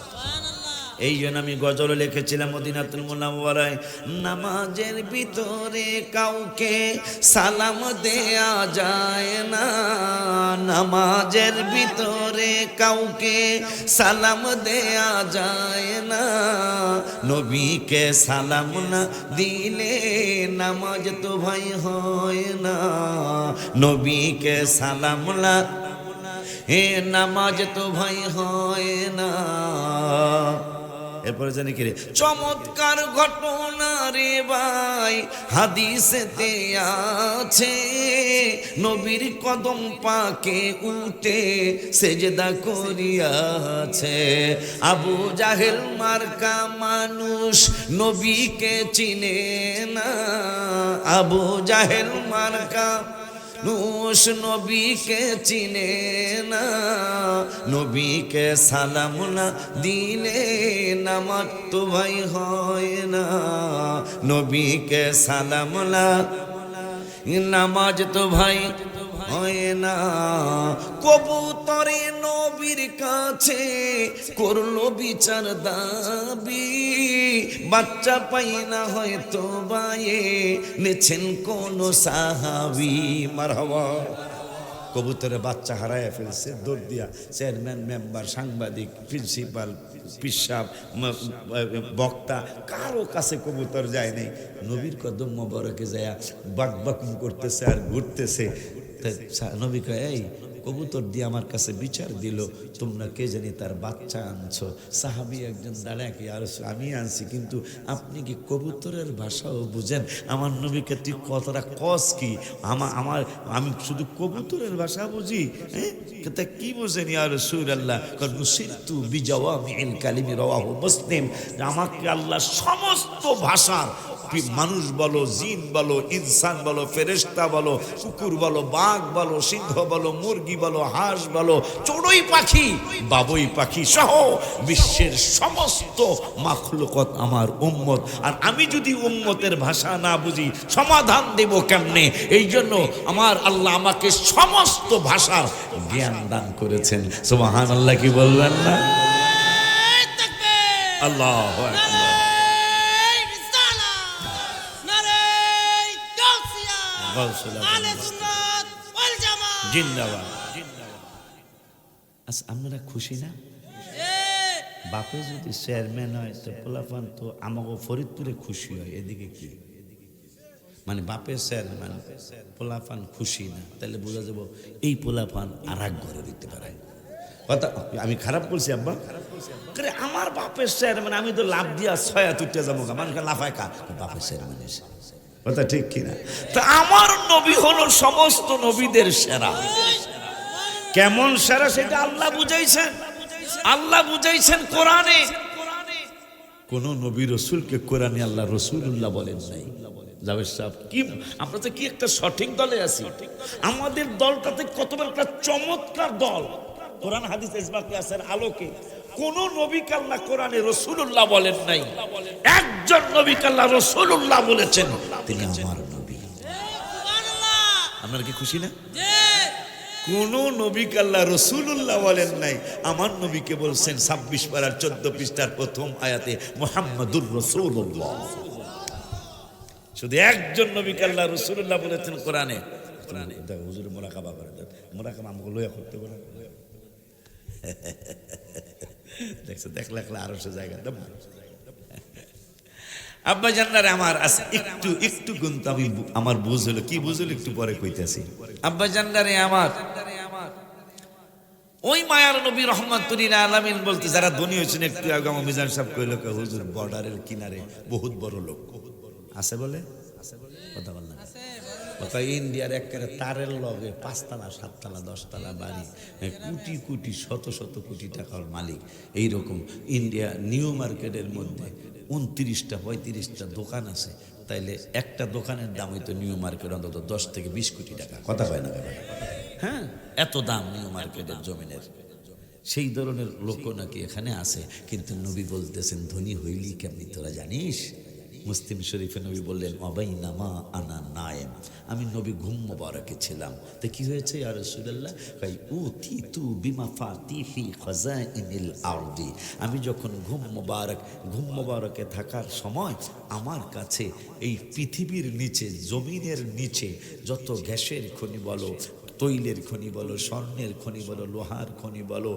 এই জন্য আমি গজল লিখেছিলাম মদিনাতুল মুনাওয়ারায়, নামাজের ভিতরে কাউকে সালাম দেয়া যায় না, নামাজের ভিতরে কাউকে সালাম দেয়া যায় না, নবীকে সালাম না দিলে নামাজ তো ভাই হয় না, নবীকে সালাম না হে নামাজ তো ভাই হয় না। এরপরে জানি কি রে, চমৎকার ঘটনা রে ভাই হাদিসেতে আছে, নবীর কদম পাকে উঠে সেজদা করিয়াছে, আবু জাহেল মার্কা মানুষ নবীকে চিনে না, আবু জাহেল মার্কা নুস নবীকে চিনে না, নবীকে সালাম না দিলে নামাজ তো ভাই হয় না, নবীকে সালাম না নামাজ তো ভাই হয় না। কবুতরে নবীর কাছে করলো বিচার দাবি, বাচ্চা পাই না হয়তো বায়ে নেছেন কোন সাহাবী। মারহাবা। কবুতরে বাচ্চা হারায় ফেলছে, দৌড় দিয়া চেয়ারম্যান, মেম্বার, সাংবাদিক, প্রিন্সিপাল, পিসাব, বক্তা, কারো কাছে কবুতর যায় নাই, নবীর কদম মোবারকে যায় বাক বাকুম করতেছে আর ঘুরতেছে। নবী কয়, এই কবুতর দিয়ে আমার কাছে বিচার দিল, তোমরা কে জানি তার বাচ্চা আনছো। সাহাবী একজন দাঁড়ায় কি, আর আমি আনছি, কিন্তু আপনি কি কবুতরের ভাষাও বুঝেন? আমার নবীকে তুই কতটা কস কি, আমার আমি শুধু কবুতরের ভাষা বুঝি, হ্যাঁ তা কি বোঝেন ইয়া রাসূলুল্লাহ? নুসিরতু বিজাওয়ামিল কালিমি, রাওয়াহু মুসলিম। আমাকে আল্লাহ সমস্ত ভাষার, মানুষ বলো, জিন বলো, ইনসান বলো, ফেরেশতা বলো, কুকুর বলো, বাঘ বলো, সিংহ বলো, মুরগি বলো, হাঁস বলো, চড়ুই পাখি, বাবুই পাখি সহ বিশ্বের সমস্ত মাখলুকাত আমার উম্মত। আর আমি যদি উম্মতের ভাষা না বুঝি সমাধান দেব কেমনে? এই জন্য আমার আল্লাহ আমাকে সমস্ত ভাষার জ্ঞান দান করেছেন। সুবহানাল্লাহ, কি বলবেন না? আল্লাহু আকবার। জিন্দাবাদ। আচ্ছা, আপনারা খুশি না? বাপে যদি চেয়ারম্যান হয় তো পোলাপান তো আমাকে ফরিদপুরে খুশি হয়, এদিকে কি মানে বাপের চেয়ারম্যান পোলাপান খুশি না, তাহলে বোঝা যাব এই পোলাপান আর এক ঘরে দিতে পারে। কথা আমি খারাপ বলছি আব্বা? আমার বাপের চেয়ারম্যান, আমি তো লাভ দিয়া ছয়া তুইটা যাবো, মানুষকে লাফায় কা বাপের চেয়ারম্যান এসে, কথা ঠিক কিনা? তা আমার নবী হলো সমস্ত নবীদের সেরা। কেমন সেরা সেটা আল্লাহ বুঝাইছেন, আল্লাহ বুঝাইছেন কোরআনে। কোন নবী রসুলকে কোরআনে আল্লাহ রসুল্লাহ বলেন নাই। জাভেদ সাহেব কি, আমরা তো কি একটা সঠিক দলে আছি। আমাদের দলটাতে কত বড় একটা চমৎকার দল, কোরআন হাদিস ইজমা কিয়াসের আলোকে। কোন নবীকে আল্লাহ কোরআনে রসুল্লাহ বলেন নাই, একজন নবীকে আল্লাহ রসুল্লাহ বলেছেন, তিনি আমার নবী। আপনারা কি খুশি না? কোন নবীকে আল্লাহ রসুল্লাহ বলেন নাই, আমার নবীকে বলছেন 26 পারার 14 পৃষ্ঠার প্রথম আয়াতে মুহাম্মাদুর রাসূলুল্লাহ। শুধু একজন নবীকে আল্লাহ রসুল্লাহ বলেছেন কোরআনে। হুজুর মোরাকাবা করে, মোরাকাবা আমাকে লইয়া করতে বলে, দেখছো দেখলে আরো সে জায়গা। আব্বা জান্নারে আমার একটু একটু গুনতে আমি, আমার বুঝ হলো কি বুঝ হলো একটু পরে কইতাছি। আব্বা জান্নারে আমার ওই মায়ার নবী রহমাতুল আলামিন বলতে যারা ধনী হয়েছেন, একটু আগে আমার মিজান সাহেব কইল হুজুর বর্ডারের কিনারে বহুত বড় লোক আছে বলে, কথা বল না, কথা ইন্ডিয়ার একেবারে তারের লগে 5 তলা 7 তলা 10 তলা বাড়ি, কোটি কোটি শত শত কোটি টাকার মালিক। এইরকম ইন্ডিয়া নিউ মার্কেটের মধ্যে 29টা 35টা দোকান আছে, তাইলে একটা দোকানের দাম হয়তো নিউ মার্কেট অন্তত 10 থেকে 20 কোটি টাকা, কথা হয় না? হ্যাঁ, এত দাম নিউ মার্কেটের জমিনের। সেই ধরনের লোক নাকি এখানে আছে, কিন্তু নবী বলতেছেন ধনী হইলি কেমনি তোরা জানিস? মুসলিম শরীফে নবী বললেন অবাইনামা আনা নায়েম, আমি নবী ঘুম মোবারকে ছিলাম। তো কি হয়েছে ইয়া রাসূলুল্লাহ? কই উতিতু বিমাফাতিহি খাজাইনিল আরদি, আমি যখন ঘুম মোবারকে থাকার সময় আমার কাছে এই পৃথিবীর নিচে, জমিনের নিচে যত গ্যাসের খনি বলো, তৈলের খনি বলো, স্বর্ণের খনি বলো, লোহার খনি বলো,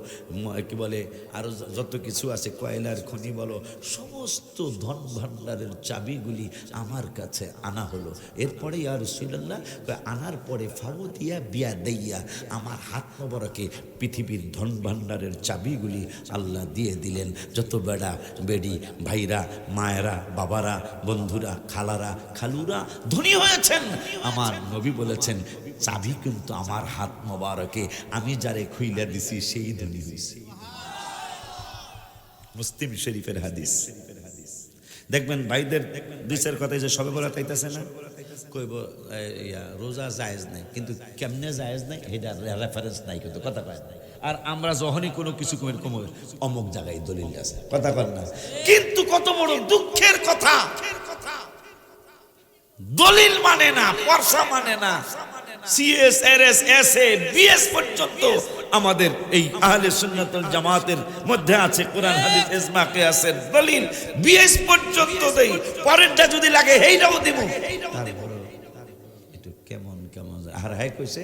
কি বলে আরো যত কিছু আছে, কয়লার খনি বলো, সমস্ত ধন ভাণ্ডারের চাবিগুলি আমার কাছে আনা হলো। এরপরে ইয়া রাসূলুল্লাহ আনার পরে ফাওদিয়া বিয়া দেইয়া, আমার হাত মোবারকে পৃথিবীর ধন ভাণ্ডারের চাবিগুলি আল্লাহ দিয়ে দিলেন। যত বেড়া বেড়ি, ভাইরা, মায়েরা, বাবারা, বন্ধুরা, খালারা, খালুরা ধনী হয়েছেন, আমার নবী বলেছেন চাবি কিন্তু আমার হাত মোবারকে, আমি যারে খুইলা দিছি সেই ধনী হইছে। মুসলিম শরীফের হাদিস। দেখবেন ভাইদের দুইটার কথাই যে সবে বলা তাইতাছে না, কইব রোজা জায়েজ নাই, কিন্তু কেমনে জায়েজ নাই এটা রেফারেন্স নাই, কিন্তু কথা কয় না। আর আমরা যখনই কোনো কিছু কম অমুক জায়গায় দলিল আছে, কথা কয় না। কিন্তু কত বড় দুঃখের কথা, দলিল মানে না, পরশা মানে না, সিএস এরএস এসএ বিএস পর্যন্ত আমাদের এই আহলে সুন্নাত ওয়াল জামাতের মধ্যে আছে কোরআন হাদিস ইজমা কিয়াসের দলিল, বিএস পর্যন্ত দেই, পরেরটা যদি লাগে হেইটাও দিব। একটু কেমন কেমন আর হাই কইছে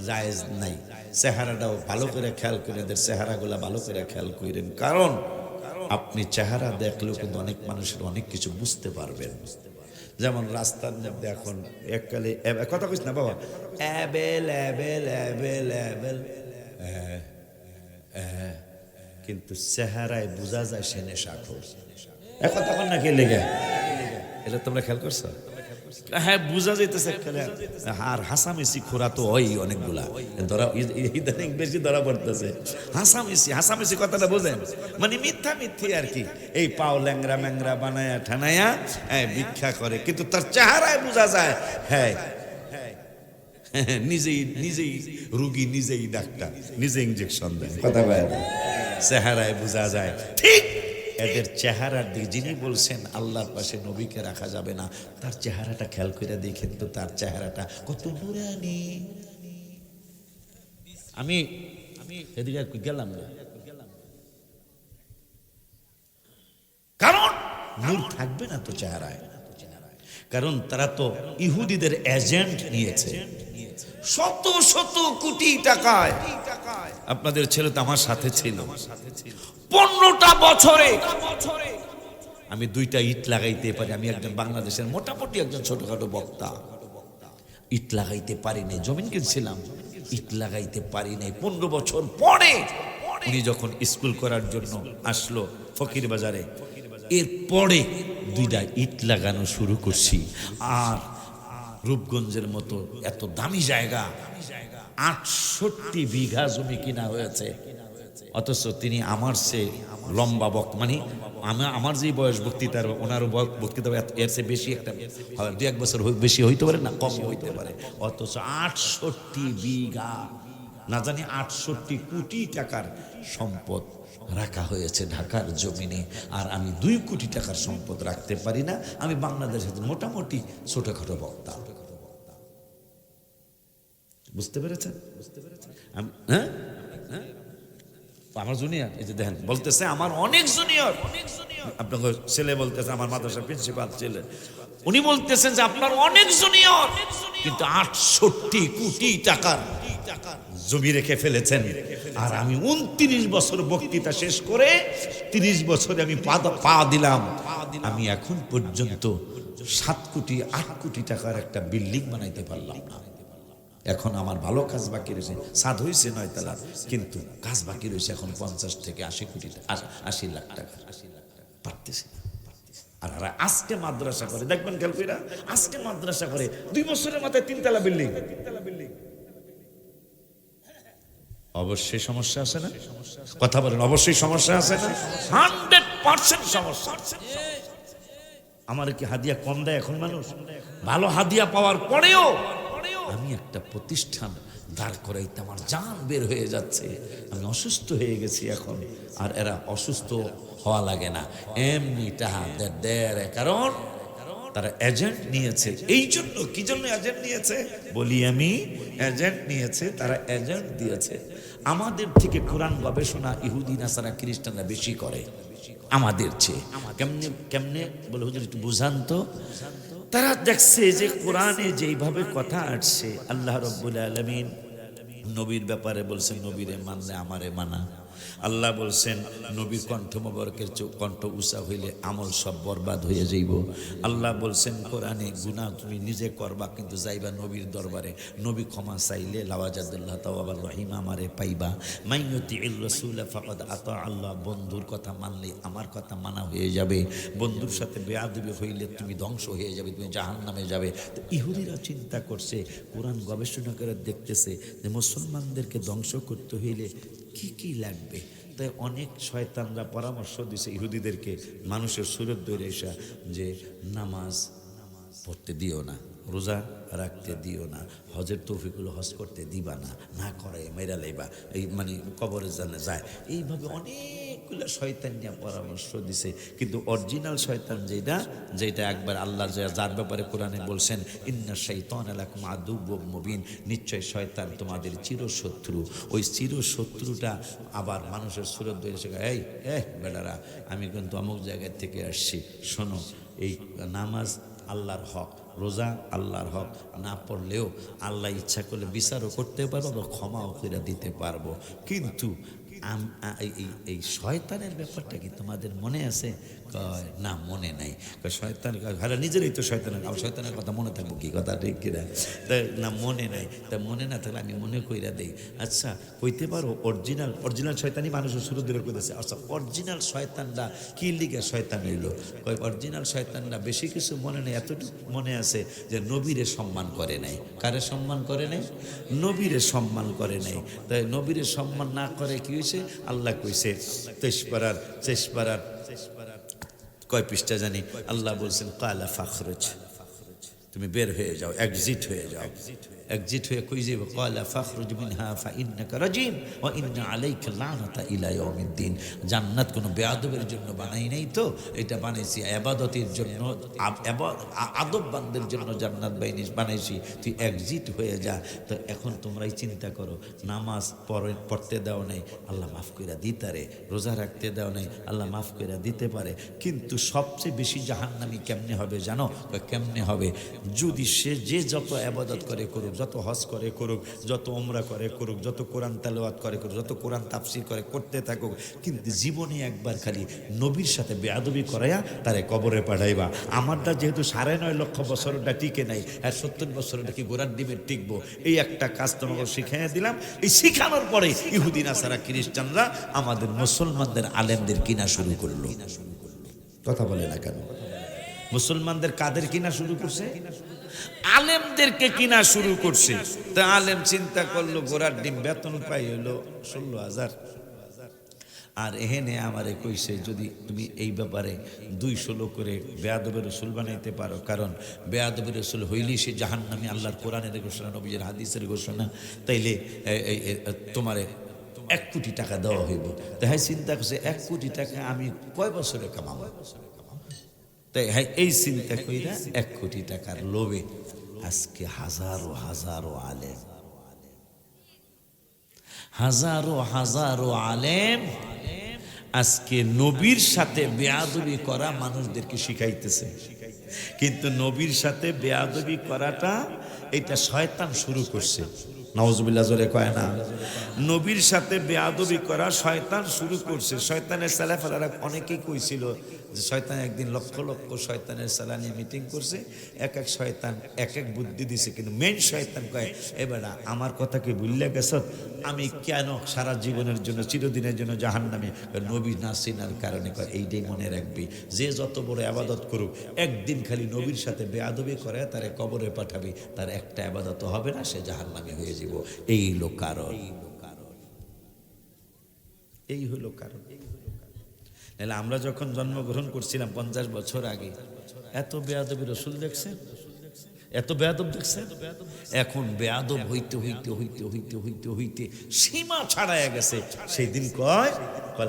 জায়েজ নাই। চেহারাটাও ভালো করে খেয়াল করে, এদের চেহারাগুলা ভালো করে খেয়াল করেন, কারণ আপনি চেহারা দেখলেও কিন্তু অনেক মানুষের অনেক কিছু বুঝতে পারবেন। যেমন রাস্তার মধ্যে এখন এককালে কথা কইস না বাবা, কিন্তু চেহারায় বোঝা যায় সে নেশাখোর। এখন তখন না কে লেগে এটা তোমরা খেয়াল করছো? হ্যাঁ, বোঝা যাইতেছে। আর হাসামেসি খোরা তো হয় অনেকগুলা, ধরা ইদানিং বেশি ধরা পড়তেছে। হাসামেসি কথাটা বোঝেন, মানে মিথ্যা মিথ্যি আর কি, এই পাও ল্যাংরা ম্যাংরা বানায়া ঠানায়া ভিক্ষা করে, কিন্তু তার চেহারায় বোঝা যায় হ্যাঁ নিজেই রুগী, নিজেই ডাক্তার, নিজে ইঞ্জেকশন দেয়, কথা বলে চেহারায় বোঝা যায়। ঠিক এদের চেহারার দিকে যিনি বলছেন আল্লাহর পাশে নবীকে রাখা যাবে না, তার চেহারাটা খেয়াল করে দেখেন তো, তার চেহারাটা কত নুরানি। আমি এদিকে গেলাম না, কারণ নূর থাকবে না তো চেহারায়, কারণ তারা তো ইহুদিদের এজেন্ট নিয়েছে শত শত কোটি টাকায়। আপনাদের ছেলে তো আমার সাথে ছিল, 15টা বছরে আমি 2টা ইট লাগাইতে পারি। আমি একজন বাংলাদেশের মোটামুটি একজন ছোটখাটো বক্তা, ইট লাগাইতে পারি নাই। জমিন কিনছিলাম, ইট লাগাইতে পারি নাই। 15 বছর পরে উনি যখন স্কুল করার জন্য আসলো ফকির বাজারে, এরপরে 2টা ইট লাগানো শুরু করছি। আর রূপগঞ্জের মতো এত দামি জায়গা, 68 বিঘা জমি কিনা হয়েছে। অথচ তিনি আমার সে লম্বা মানে আমার যে বয়স বক্তৃতার, ওনারও বক্তৃতা এর চেয়ে বেশি একটা 2-1 বছর বেশি হইতে পারে না, কম হইতে পারে। অথচ 68 বিঘা, না জানি 68 কোটি টাকার সম্পদ রাখা হয়েছে ঢাকার জমিনে। আর আমি 2 কোটি টাকার সম্পদ রাখতে পারি না। আমি বাংলাদেশের মোটামুটি ছোটখাটো বক্তা। বুঝতে পেরেছেন? হ্যাঁ, আমার জুনিয়র, এই যে দেখেন বলতেছে আমার অনেক জুনিয়র। আপনাকে ছেলে বলতেছে, আমার মাদ্রাসার প্রিন্সিপাল ছেলে, উনি বলতেছেন যে আপনার অনেক জুনিয়র, কিন্তু 68 কোটি টাকার জমি রেখে ফেলেছেন। আর আমি 29 বছর বক্তৃতা শেষ করে 30 বছরে আমি পা দিলাম। আমি এখন পর্যন্ত 7 কোটি 8 কোটি টাকার একটা বিল্ডিং বানাইতে পারলাম না। এখন আমার ভালো কাজ বাকি রয়েছে, সাদ হয়েছে 9 তলা, কিন্তু কাজ বাকি রয়েছে এখন 50 থেকে 80 কোটি, 80 লাখ টাকা পারতেছি না। আর আজকে মাদ্রাসা করে, দেখবেন খেলপিরা আজকে মাদ্রাসা করে 2 বছরের মাথায় 3 তলা বিল্ডিং। অবশ্যই সমস্যা আছে না? কথা বলেন, অবশ্যই সমস্যা আছে না? 100% সমস্যা। আমার কি হাদিয়া কম দেয় এখন মানুষ? ভালো হাদিয়া পাওয়ার পরেও আমি একটা প্রতিষ্ঠান দাঁড় করাইতে আমার জান বের হয়ে যাচ্ছে। আমি অসুস্থ হয়ে গেছি এখন, আর এরা অসুস্থ হওয়া লাগে না, এমনি টাকা দেয়। কারণ তারা এজেন্ট নিয়েছে। এই জন্য কি জন্য এজেন্ট নিয়েছে বলি আমি, এজেন্ট নিয়েছে, তারা এজেন্ট দিয়েছে। আমাদের থেকে কোরআন গবেষণা ইহুদি নাসারা খ্রিস্টানরা বেশি করে আমাদের চেয়ে। কেমনে কেমনে বলে হুজুর একটু বুঝান তো। তারা দেখছে যে কোরআনে যেইভাবে কথা আসছে, আল্লাহ রাব্বুল আলামিন নবীর ব্যাপারে বলছেন নবীরে মানলে আমারে মানা। আল্লাহ বলছেন নবীর কণ্ঠ মোবারকের কণ্ঠ উঁচা হইলে আমল সব বরবাদ হয়ে যাইব। আল্লাহ বলছেন কোরআনে গুনাহ তুমি নিজে করবা, কিন্তু যাইবা নবীর দরবারে, নবী ক্ষমা চাইলে লাওয়াজাদুল্লাহ তাওয়াবার রহিম আমারে পাইবা। মাইয়ুতির রাসূল ফাকাদ আতা আল্লাহ, বন্ধুর কথা মানলে আমার কথা মানা হয়ে যাবে। বন্ধুর সাথে বেয়াদবি হইলে তুমি ধ্বংস হয়ে যাবে, তুমি জাহান্নামে যাবে। তো ইহুদিরা চিন্তা করছে, কোরআন গবেষণা করে দেখতেছে যে মুসলমানদেরকে ধ্বংস করতে হইলে কি কি লাগবে। তাই অনেক শয়তানরা পরামর্শ দিছে ইহুদিদেরকে, মানুষের সুরত ধরে এসা যে নামাজ পড়তে দিও না, রোজা রাখতে দিও না, হজের তৌফিকুল হজ করতে দিবা না, না করাই মেরা লাইবা, এই মানে কবরে জানে যায়। এইভাবে অনেকগুলো শয়তান নিয়ে পরামর্শ দিছে। কিন্তু অরিজিনাল শয়তান যেটা একবার আল্লাহ যার ব্যাপারে কোরআনে বলছেন ইন্না শাইতানা লাকুম আদুউম মুবিন, নিশ্চয় শয়তান তোমাদের চিরশত্রু। ওই চিরশত্রুটা আবার মানুষের সুরত ধরে এসে এই বেটারা, আমি কিন্তু অমুক জায়গায় থেকে আসছি, শোনো, এই নামাজ আল্লাহর হক, রোজা আল্লাহর হক, না পড়লেও আল্লাহ ইচ্ছা করলে বিচারও করতে পারবো, ক্ষমাও করে দিতে পারবো। কিন্তু এই শয়তানের ব্যাপারটা কি তোমাদের মনে আছে? না, মনে নাই। শয়তান ভাড়া নিজেরই তো শয়তান, আমার শয়তানের কথা মনে থাকবো কি, কথা ঠিক কিনা? তাই না, মনে নাই। তা মনে না থাকলে আমি মনে কইরা দেই। আচ্ছা, কইতে পারো অরিজিনাল শয়তানই মানুষের শুরু ধরে কইতেছে। আচ্ছা, অরিজিনাল শয়তানরা কি লিগে শয়তান হইল? অরিজিনাল শয়তানরা বেশি কিছু মনে নেই, এতটুকু মনে আছে যে নবীরে সম্মান করে নাই। কারে সম্মান করে নাই? নবীরে সম্মান করে নাই। তাই নবীরে সম্মান না করে কি হয়েছে? আল্লাহ কইছে 23 পারার কয় পৃষ্ঠা জানি, আল্লাহ বলছেন কালা ফাখরুজ, তুমি বের হয়ে যাও, এক্সিট হয়ে যাও। এক্সিট হয়ে কই যাবে? কালা ফাখরুজ মিনহা ফাইন্নাকা রাজিম ওয়া ইন্না আলাইকা লানাতা ইলা ইয়াউমিদ্দিন। জান্নাত কোনো বেয়াদবের জন্য বানাই নাই তো, এটা বানাইছি ইবাদতের জন্য, আদববানদের জন্য জান্নাত বানাইছি। তুই এক্সিট হয়ে যা। তো এখন তোমরাই চিন্তা করো, নামাজ পড়তে দাও নাই, আল্লাহ মাফ করে দিতে পারে। রোজা রাখতে দাও নাই, আল্লাহ মাফ করে দিতে পারে। কিন্তু সবচেয়ে বেশি জাহান্নামী কেমনে হবে জানো? কেমনে হবে? যদি সে যে যত ইবাদত করে করুক, যত হজ করে করুক, যত ওমরা করে করুক, যত কোরআন তেলাওয়াত করে করুক, যত কোরআন তাফসীর করে করতে থাকুক, কিন্তু জীবনে একবার খালি নবীর সাথে বেয়াদবি করাইয়া তারে কবরে পাঠাইবা। আমারটা যেহেতু 9.5 লক্ষ বছরটা টিকে নাই, আর 70 বছরটা কি গোড়ার ডিমের টিকবো, এই একটা কাজ তোমাকে শিখিয়ে দিলাম। এই শিখানোর পরে ইহুদি নাসারা খ্রিস্টানরা আমাদের মুসলমানদের আলেমদের কিনা শুরু করলো। কথা বলে না কেন? মুসলমানদের কাদের কিনা শুরু করছে? আলেমদেরকে কিনা শুরু করছে। তা আলেম চিন্তা করলো গোড়ার ডিম বেতন পাই হলো 16,000, আর এহেনে আমারে কইছে যদি তুমি এই ব্যাপারে 200 লোক করে বেয়াদবের রসুল বানাইতে পারো, কারণ বেয়াদবের রসুল হইলেই সে জাহান্নামী, আল্লাহর কোরআনের ঘোষণা, নবীর হাদিসের ঘোষণা, তাইলে তোমারে 1 কোটি টাকা দেওয়া হইব। তাই হ্যাঁ চিন্তা করছে 1 কোটি টাকা আমি কয় বছরে কামাবো? তাই হ্যাঁ এই চিন্তা কইরা 1 কোটি টাকার লোভে আজকে হাজারো হাজারো আলেম, হাজারো হাজারো আলেম আজকে নবীর সাথে বেয়াদবি করা মানুষদেরকে শিখাইতেছে। কিন্তু নবীর সাথে বেয়াদবি করাটা এটা শয়তান শুরু করছে। নাউজুবিল্লাহ, জোরে কয় না? নবীর সাথে বেয়াদবি করা শয়তান শুরু করছে। শয়তানের সালাফালারা অনেকেই কইছিল যে শয়তান একদিন লক্ষ লক্ষ শয়তানের সালা নিয়ে মিটিং করছে, এক এক শয়তান এক এক বুদ্ধি দিছে, কিন্তু মেইন শয়তান কয় এবার আমার কথা কি ভুললে গেছ, আমি কেন সারা জীবনের জন্য চিরদিনের জন্য জাহান্নামে? নবী না চিনার কারণে কয় এইটাই মনে রাখবি, যে যত বড় আবাদত করুক একদিন খালি নবীর সাথে বেয়াদবি করে তারে কবরে পাঠাবি, তার একটা আবাদত হবে না, সে জাহান্নামে হয়ে যাব। এই হলো কারণ, এই হলো কারণ। নাহলে আমরা যখন জন্মগ্রহণ করছিলাম 50 বছর আগে, এত বেয়াদবি রসুল দেখছেন? এত বেয়াদব দেখছেন? এখন বেয়াদব হইতে হইতে হইতে হইতে হইতে হইতে সীমা ছাড়াইয়া গেছে। সেই দিন কয়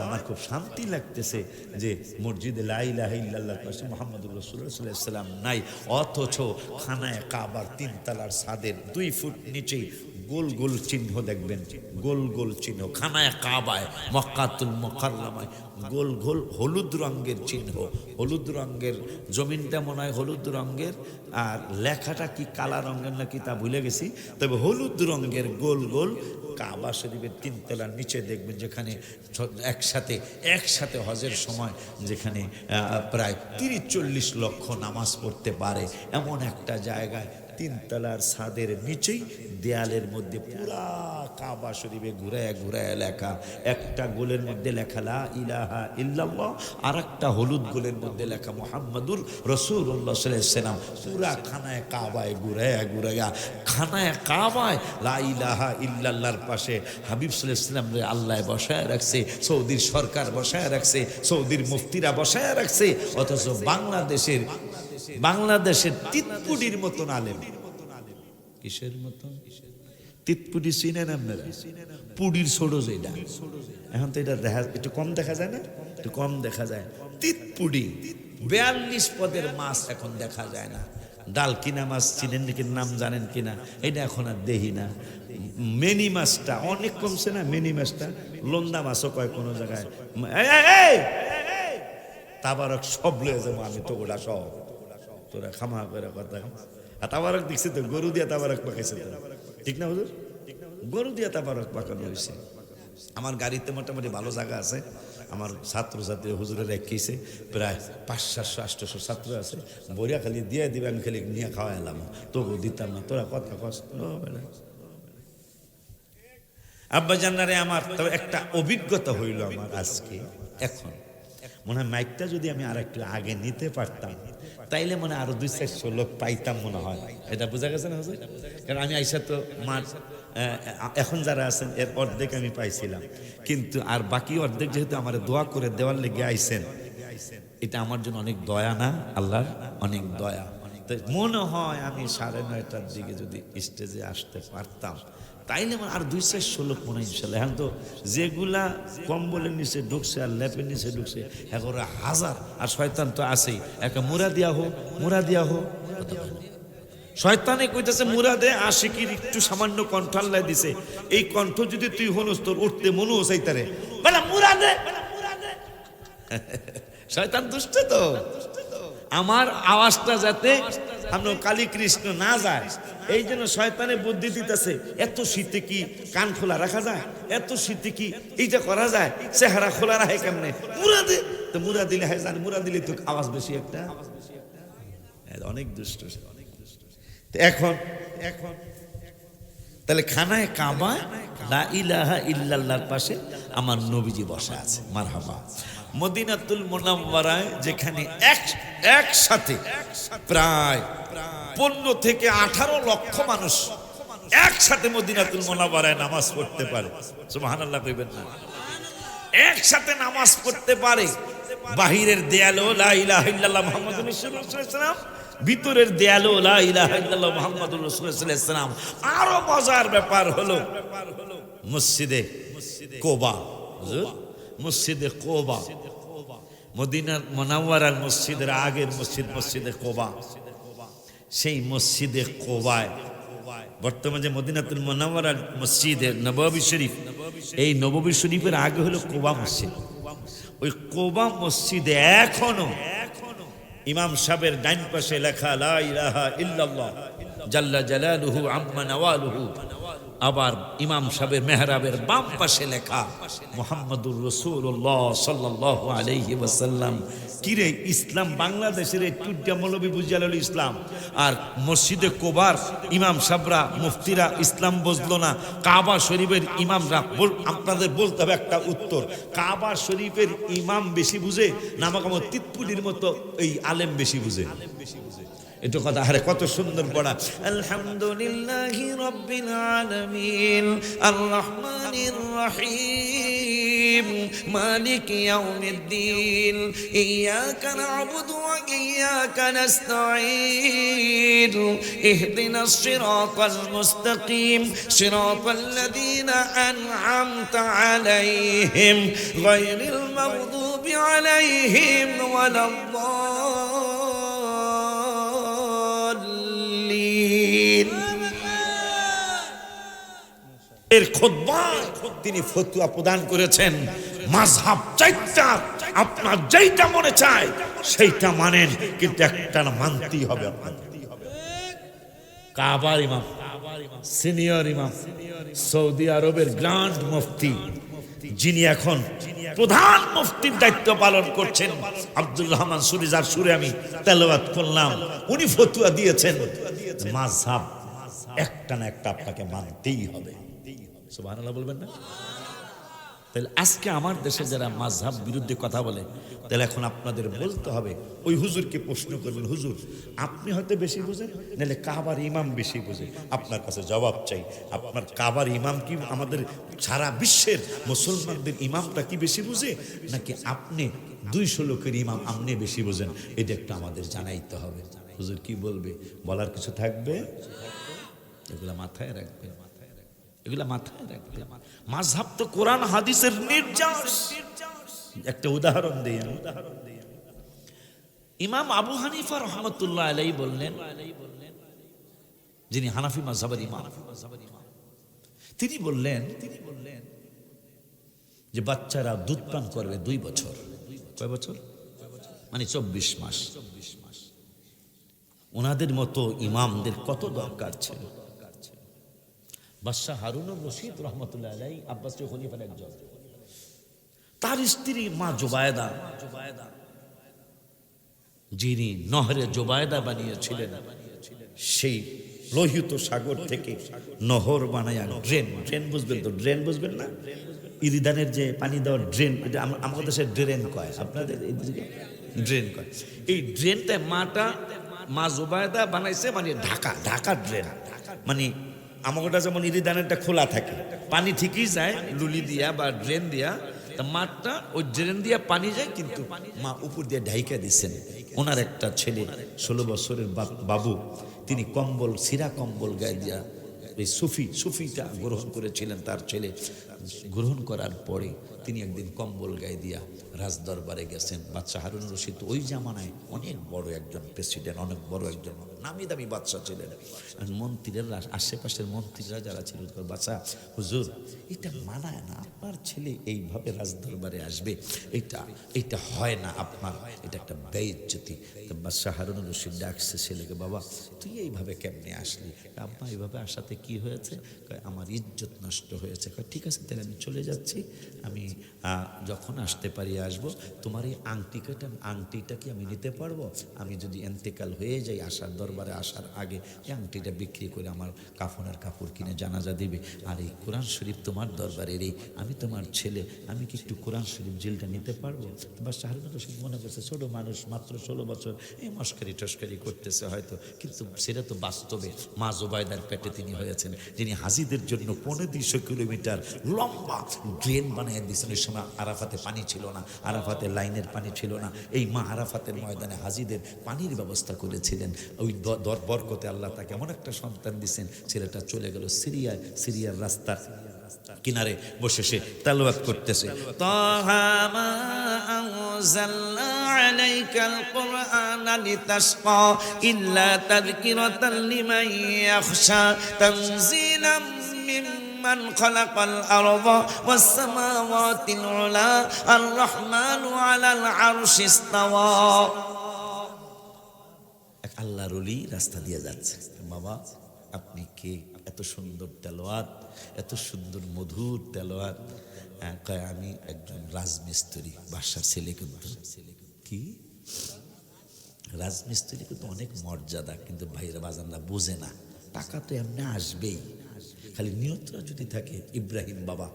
আমার খুব শান্তি লাগতেছে যে মসজিদে লা ইলাহা ইল্লাল্লাহর পাশে মুহাম্মদুর রাসূলুল্লাহ সাল্লাল্লাহু আলাইহি ওয়াসাল্লাম নাই, অথচ খানায়ে কাবার 3 তলার ছাদের 2 ফুট নিচেই গোল গোল চিহ্ন দেখবেন, গোল গোল চিহ্ন খানায়ে কাবায় মক্কাতুল মুকাররমায় গোল গোল হলুদ রঙের চিহ্ন, হলুদ রঙের জমিনটা মনে হয় হলুদ রঙের, আর লেখাটা কি কালা রঙের নাকি তা ভুলে গেছি, তবে হলুদ রঙের গোল গোল কাবা শরীফের 3 তলার নিচে দেখবেন, যেখানে একসাথে হজের সময় যেখানে প্রায় 30-40 লক্ষ নামাজ পড়তে পারে এমন একটা জায়গায় 3 তলার ছাদের নিচেই দেয়ালের মধ্যে পুরা কাবা শরীফে ঘুরায় ঘুরায় লেখা, একটা গোলের মধ্যে লেখা লা ইলাহা ইল্লাল্লাহ, আর একটা হলুদ গোলের মধ্যে লেখা মুহাম্মাদুর রাসূলুল্লাহ সাল্লাল্লাহু আলাইহি ওয়াসাল্লাম। পুরা খানায় কাবায় ঘুরায় ঘুরাইয়া খানায় কাবায় লা ইলাহা ইল্লাল্লাহর পাশে হাবিব সাল্লাল্লাহু আলাইহি ওয়াসাল্লাম রে আল্লাহ বসায় রাখছে, সৌদির সরকার বসায় রাখছে, সৌদির মুফতিরা বসায় রাখছে, অথচ বাংলাদেশের তিতপুডির মতন আলেম। কিসের মতন? তিতপুডি চিনেন আপনারা? পুডির ছোট যেটা, এখন তো এটা একটু কম দেখা যায় না, একটু কম দেখা যায়। তিতপুডি 42 পদের মাছ এখন দেখা যায় না। ডালকিনা মাছ চিনেন নাকি, নাম জানেন কিনা এটা এখন আর দেখি না। মেনি মাছটা অনেক কমছে না, মেনি মাছটা লন্দা মাছও কয় কোনো জায়গায়। তাবারক সব লয়ে যাবো আমি, তো ওটা সব তোরা খামা করে কথা। তাবারক দেখছি তো, গরু দিয়া তাবারক পাকাইছে তো, ঠিক না হুজুর? গরু দিয়া তাবারক পাকানো হয়েছে। আমার গাড়িতে মোটামুটি ভালো জায়গা আছে, আমার ছাত্রছাত্রী হুজুরের রেখেছে, প্রায় 500-700 ছাত্র আছে, বরিয়া খালি দিয়ে দিবে, আমি খালি নিয়ে খাওয়া এলাম, তবু দিতাম না। তোরা কথা কষ্ট আব্বা জান্নারে আমার। তবে একটা অভিজ্ঞতা হইল আমার আজকে, এখন মনে হয় মাইকটা যদি আমি আর একটু আগে নিতে পারতাম তাইলে মনে আরো 200-400 লোক পাইতাম মনে হয়। এটা বোঝা গেছে না হুজুর? কারণ আমি আইসা তো মার এখন যারা আছেন এর অর্ধেক আমি পাইছিলাম, কিন্তু আর বাকি অর্ধেক যেহেতু আমার দোয়া করে দেওয়ার লেগে আইছেন, এটা আমার জন্য অনেক দয়া না? আল্লাহর অনেক দয়া। তো মনে হয় আমি 9:30টার দিকে যদি স্টেজে আসতে পারতাম তাইলে আমার আর 200-400 লোক মনে হয় ইনশাল্লাহ। এখন তো যেগুলা কম্বলের নিচে ঢুকছে আর ল্যাপের নিচে ঢুকছে এখন হাজার, আর শয়তান তো আছেই। একটা মুরা দিয়া হো শয়তানে কইতেছে মুরা দে, আশিকির একটু সামান্য কণ্ঠ আল্লাহ দিছে, এই কণ্ঠ যদি তুই হনস তোর উঠতে মনও চাইতারে বলে মুরা দে। শয়তান দুষ্ট তো, আমার আওয়াজটা যাতে আমরা কালী কৃষ্ণ না যায়, এই জন্য শয়তানে বুদ্ধি দিতেছে এত শীতে কি কান খোলা রাখা যায়, এত শীতে কি এইটা করা যায়, চেহারা খোলা রাখে কেমনে, মুরা দে, তো মুরা দিলে হয় জানি, মুরা দিলে তো আওয়াজ বেশি একটা, অনেক দুষ্ট। এখন তাহলে খানায় কাবা লা ইলাহা ইল্লাল্লাহর পাশে আমার নবীজি বসা আছে, মারহাবা। মদিনাতুল মুনাওয়ারায় যেখানে একসাথে প্রায় 15 থেকে 18 লক্ষ মানুষ একসাথে মদিনাতুল মুনাওয়ারায় নামাজ পড়তে পারে, সুবহানাল্লাহ কইবেন না, একসাথে নামাজ পড়তে পারে। বাহিরের দেয়ালেও লা ইলাহা ইল্লাল্লাহ মুহাম্মাদুর রাসূলুল্লাহ সাল্লাল্লাহু আলাইহি ওয়াসাল্লাম, ভিতরের দেয়ালেও লা ইলাহা ইল্লাল্লাহ মুহাম্মাদুর রাসূলুল্লাহ সাল্লাল্লাহু আলাইহি ওয়াসাল্লাম। আরো মজার ব্যাপার হলো মসজিদে কোবা, মসজিদে কোবা, মদিনার মুনাওয়ারার মসজিদের আগের মসজিদ মসজিদে কোবা, সেই মসজিদে কোবায় বর্তমানে মদিনাতুল মুনাওয়ারার মসজিদে নববী শরীফ, এই নববী শরীফের আগে হলো কোবা মসজিদ। ওই কোবা মসজিদে এখনো ইমাম সাহেবের ডাইন পাশে লেখা লা ইলাহা ইল্লাল্লাহ জাল্লা জালালুহু আম্মা নাওয়ালুহু, আবার ইমাম সাহেবের মেহরাবের বাম পাশে লেখা মুহাম্মাদুর রাসূলুল্লাহ সাল্লাল্লাহু আলাইহি ওয়াসাল্লাম। কিরে ইসলাম বাংলাদেশের এই টুড্ডা মৌলভী বুঝাল ইসলাম, আর মসজিদে কোবার ইমাম সাহেবরা মুফতিরা ইসলাম বুঝলো না। কাবা শরীফের ইমামরা, আপনাদের বলতে হবে একটা উত্তর, কাবা শরীফের ইমাম বেশি বুঝে না আমাকে তিতপুলির মতো এই আলেম বেশি বুঝে? এটা কথা, আরে কত সুন্দর পড়া। আলহামদুলিল্লাহি রাব্বিল আলামিন আর রহমানির রহিম মালিক ইয়াউমিদ্দিন ইয়াকা না'বুদু ওয়া ইয়াকা নাস্তাঈন ইহদিনাস সিরাতাল মুস্তাকিম সিরাতাল লাযীনা আন'আমতা আলাইহিম গায়রিল মাগদুবি আলাইহিম ওয়ালাদ-দাল্লিন। এর খুতবায় তিনি ফতোয়া প্রদান করেছেন, মাযহাব চাইটা আপনার যেইটা মনে চায় সেইটা মানেন, কিন্তু একটা মানতেই হবে আপনার। কাবার ইমাম, সিনিয়র ইমাম, সৌদি আরবের গ্র্যান্ড মুফতি, যিনি এখন প্রধান মুফতির দায়িত্ব পালন করছেন, আব্দুর রহমান সুরি, যার সুরে আমি তেলাওয়াত করলাম, উনি ফতোয়া দিয়েছেন মাযহাব একটা না একটা আপনাকে মানতেই হবে। সুবহানাল্লাহ বলবেন না? তাহলে আজকে আমার দেশে যারা মাযহাব বিরুদ্ধে কথা বলে, তাহলে এখন আপনাদের বলতে হবে, ওই হুজুরকে প্রশ্ন করবেন, হুজুর আপনি হয়তো বেশি বুঝেন, নাহলে কাবার ইমাম বেশি বুঝে, আপনার কাছে জবাব চাই, আপনার কাবার ইমাম কি আমাদের সারা বিশ্বের মুসলমানদের ইমামটা কি বেশি বুঝে, নাকি আপনি 200 লোকের ইমাম আপনি বেশি বুঝেন? এটা একটা আমাদের জানাইতে হবে। হুজুর কি বলবে, বলার কিছু থাকবে, এগুলা মাথায় রাখবে, এগুলা মাথায় রাখবে। মাযহাব তো কোরআন হাদিসের নির্যাস। একটা উদাহরণ দেই আমি। ইমাম আবু হানিফা রাহমাতুল্লাহ আলাইহি বললেন, যিনি হানাফি মাযহাবের ইমাম, তিনি বললেন যে বাচ্চারা দুধ পান করবে 2 বছর। কয় বছর? মানে 24 মাস। ওনাদের মতো ইমামদের কত দরকার ছিল। বাদশাহ হারুন রশিদ রহমতুল্লাহ আলাইহি আব্বাসীয় খলিফার একজন, তার স্ত্রী মা জুবায়দা, যিনি নহরে জুবায়দা বানিয়েছিলেন, সেই লোহিত সাগর থেকে নহর বানায়া ড্রেন বুঝবেন তো, ড্রেন বুঝবেন না, ইরিদানের যে পানি দেওয়ার ড্রেন, এটা আমাদের দেশে ড্রেন কয়, আপনাদের এইদিকে ড্রেন কয়। এই ড্রেনটা মা জুবায়দা বানাইছে, মানে ঢাকা ড্রেন, মানে আমাগোটা যেমন ইরিদানেরটা খোলা থাকে, পানি ঠিকই যায় লুলি দিয়া বা ড্রেন দিয়া, তা মাঠটা ওই ড্রেন দিয়া পানি যায়, কিন্তু মা উপর দিয়ে ঢাইকা দিচ্ছেন। ওনার একটা ছেলে 16 বছরের বাবু, তিনি কম্বল, সিরা কম্বল গায়ে দিয়া এই সুফিটা গ্রহণ করেছিলেন। তার ছেলে গ্রহণ করার পরে তিনি একদিন কম্বল গায়ে দিয়া রাজদরবারে গেছেন। বাদশাহ হারুন রশিদ ওই জামানায় অনেক বড় একজন প্রেসিডেন্ট, অনেক বড় একজন নামি দামি বাদশা ছিলেন। আর মন্ত্রীরা, আশেপাশের মন্ত্রীরা যারা ছিল, বাদশা হুজুর এটা মানায় না, আপনার ছেলে এইভাবে রাজদরবারে আসবে, এটা হয় না, আপনার এটা একটা বেইজ্জতি। তো বাদশা হারুনুর রশিদ ডাকছে ছেলেকে, বাবা তুই এইভাবে কেমনে আসলি? আব্বা এইভাবে আসাতে কি হয়েছে? আমার ইজ্জত নষ্ট হয়েছে। ঠিক আছে তাহলে আমি চলে যাচ্ছি, আমি যখন আসতে পারি আসবো। তোমার এই আংটিটা কি আমি নিতে পারবো? আমি যদি এন্তেকাল হয়ে যাই আসার দরবারে আসার আগে, এই আংটিটা বিক্রি করে আমার কাফনের কাপড় কিনে জানাজা দিবে। আর এই কোরআন শরীফ তোমার দরবারের, এই আমি তোমার ছেলে, আমি কি একটু কোরআন শরীফ জিলটা নিতে পারবো? বা হারুনুর রশিদ মনে করছে ছোট মানুষ, মাত্র 16 বছর, এই মস্কারি টস্কারি করতেছে হয়তো, কিন্তু সেটা তো বাস্তবে মা জুবাইদার পেটে তিনি হয়েছেন, যিনি হাজিদের জন্য 250 কিলোমিটার লম্বা ড্রেন বানিয়ে দিয়েছেন। ওই সময় আরাফাতে পানি ছিল না, আরাফাতে লাইনের পানি ছিল না। এই মা আরাফাতের ময়দানে হাজিদের পানির ব্যবস্থা করেছিলেন। ওই বরকতে আল্লাহ তাকে এমন একটা সন্তান দিয়েছেন, ছেলেটা চলে গেল সিরিয়ার রাস্তার কিনারে বসে সে তেলাওয়াত করতেছে, তাহা মা আনজালনা আলাইকাল কুরআনা লিতাশকা ইল্লা তাযকিরাতাল লিমান ইয়াখশা তানজিলাম মিম্মান খালাকাল আরদা ওয়াস সামাওয়াতিল উলা আর রহমানু আলাল আরশি ইসতাওয়া। এক আল্লাহর ওলি রাস্তা দিয়ে যাচ্ছে, বাবা আপনি কে? এত সুন্দর তেলাওয়াত, এত সুন্দর মধুর তেলাওয়াত। কয় আমি একজন রাজমিস্ত্রি, বাসার ছেলে। কিন্তু কি রাজমিস্ত্রি কিন্তু অনেক মর্যাদা, কিন্তু ভাইরা বাজানরা বোঝে না, টাকা তো এমনি আসবেই, খালি নিয়তটা যদি থাকে। ইব্রাহিম বাবা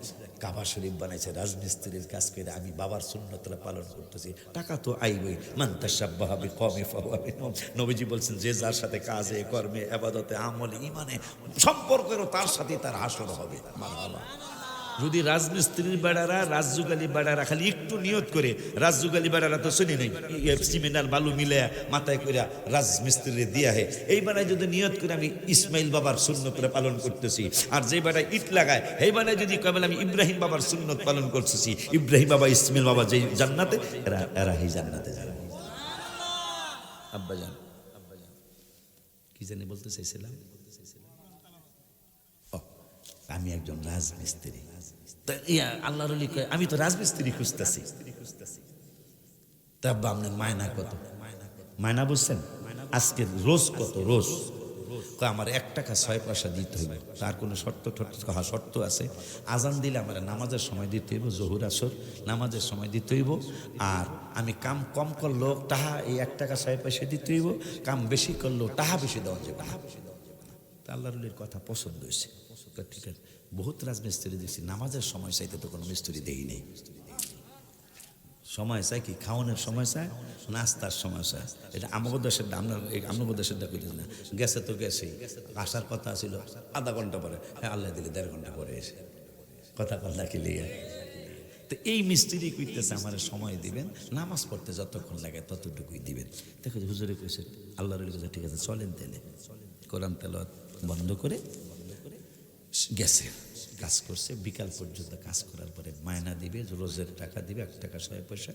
কাবা শরীফ বানাইছে রাজমিস্ত্রির কাজ করে, আমি বাবার সুন্নতটা পালন করতেছি, টাকা তো আইবই। মান তাশাব্বাহা বিকওমিন ফাহুয়া মিনহুম। নবীজি বলছেন যে যার সাথে কাজে কর্মে ইবাদতে আমলে ঈমানে সম্পর্কেরও তার সাথে তার হাসর হবে। মারহাবা। যদি রাজমিস্ত্রির বেড়ারা, রাজযুগালি বেড়ারা খালি একটু নিয়ত করে, রাজযুগালি বেড়ারা তো শুনি নেই সিমেন্টার বালু মিলে মাথায় করে রাজমিস্ত্রি দিয়া হে, এই বেড়ায় যদি নিয়ত করে আমি ইসমাইল বাবার সুন্নতটা পালন করতেছি, আর যে বেড়ায় ইট লাগায় এই বেড়ায় যদি কেবল আমি ইব্রাহিম বাবার সুন্নত পালন করতেছি, ইব্রাহিম বাবা ইসমাইল বাবা যে জান্নাতে, এরা এই জান্নাতে যাবে। আব্বাজান কি জানি বলতে চাইছিলাম, আমি একজন রাজমিস্ত্রি। আল্লাহর ওলি কয় আমি তো রাজমিস্ত্রি খুঁজতেছি। তা আব্বা আপনার মায়না কত? মায়না বুঝছেন? আজকে রোজ কত? রোজ আমার 1 টাকা 6 পয়সা দিতে হইব। তার কোনো শর্ত আছে? আজান দিলে আমার নামাজের সময় দিতে হইব, জোহর আসর নামাজের সময় দিতে হইব। আর আমি কাম কম করলেও টাহা এই 1 টাকা 6 পয়সা দিতে হইব, কাম বেশি করলেও টাহা বেশি দেওয়া যাবে। আল্লাহর ওলির কথা পছন্দ হয়েছে। ঠিক আছে, বহুত রাজমিস্ত্রি দেখছি, নামাজের সময় চাইতে তো কোনো মিস্ত্রি দেই নেই। সময় চাই কি? খাওয়ানোর সময় চায়, নাস্তার সময় চায়। এটা আমাদের দেশের, আপনার দেশের দেখতে না। গেছে তো গেছেই, আসার কথা ছিল আধা ঘন্টা পরে, হ্যাঁ আল্লাহ দিলে 1.5 ঘন্টা পরে এসে কথা কি লিয়ে। তো এই মিস্ত্রি কইতেছে আমার সময় দিবেন, নামাজ পড়তে যতক্ষণ লাগে ততটুকুই দিবেন। দেখো হুজুরে কইছে, আল্লাহর ওলি কইছে ঠিক আছে চলেন তাহলে। কোরআন তেলাওয়াত বন্ধ করে গেছে, কাজ করছে বিকাল পর্যন্ত। কাজ করার পরে মায়না দিবে, রোজের টাকা দিবে, 1 টাকা 6 পয়সা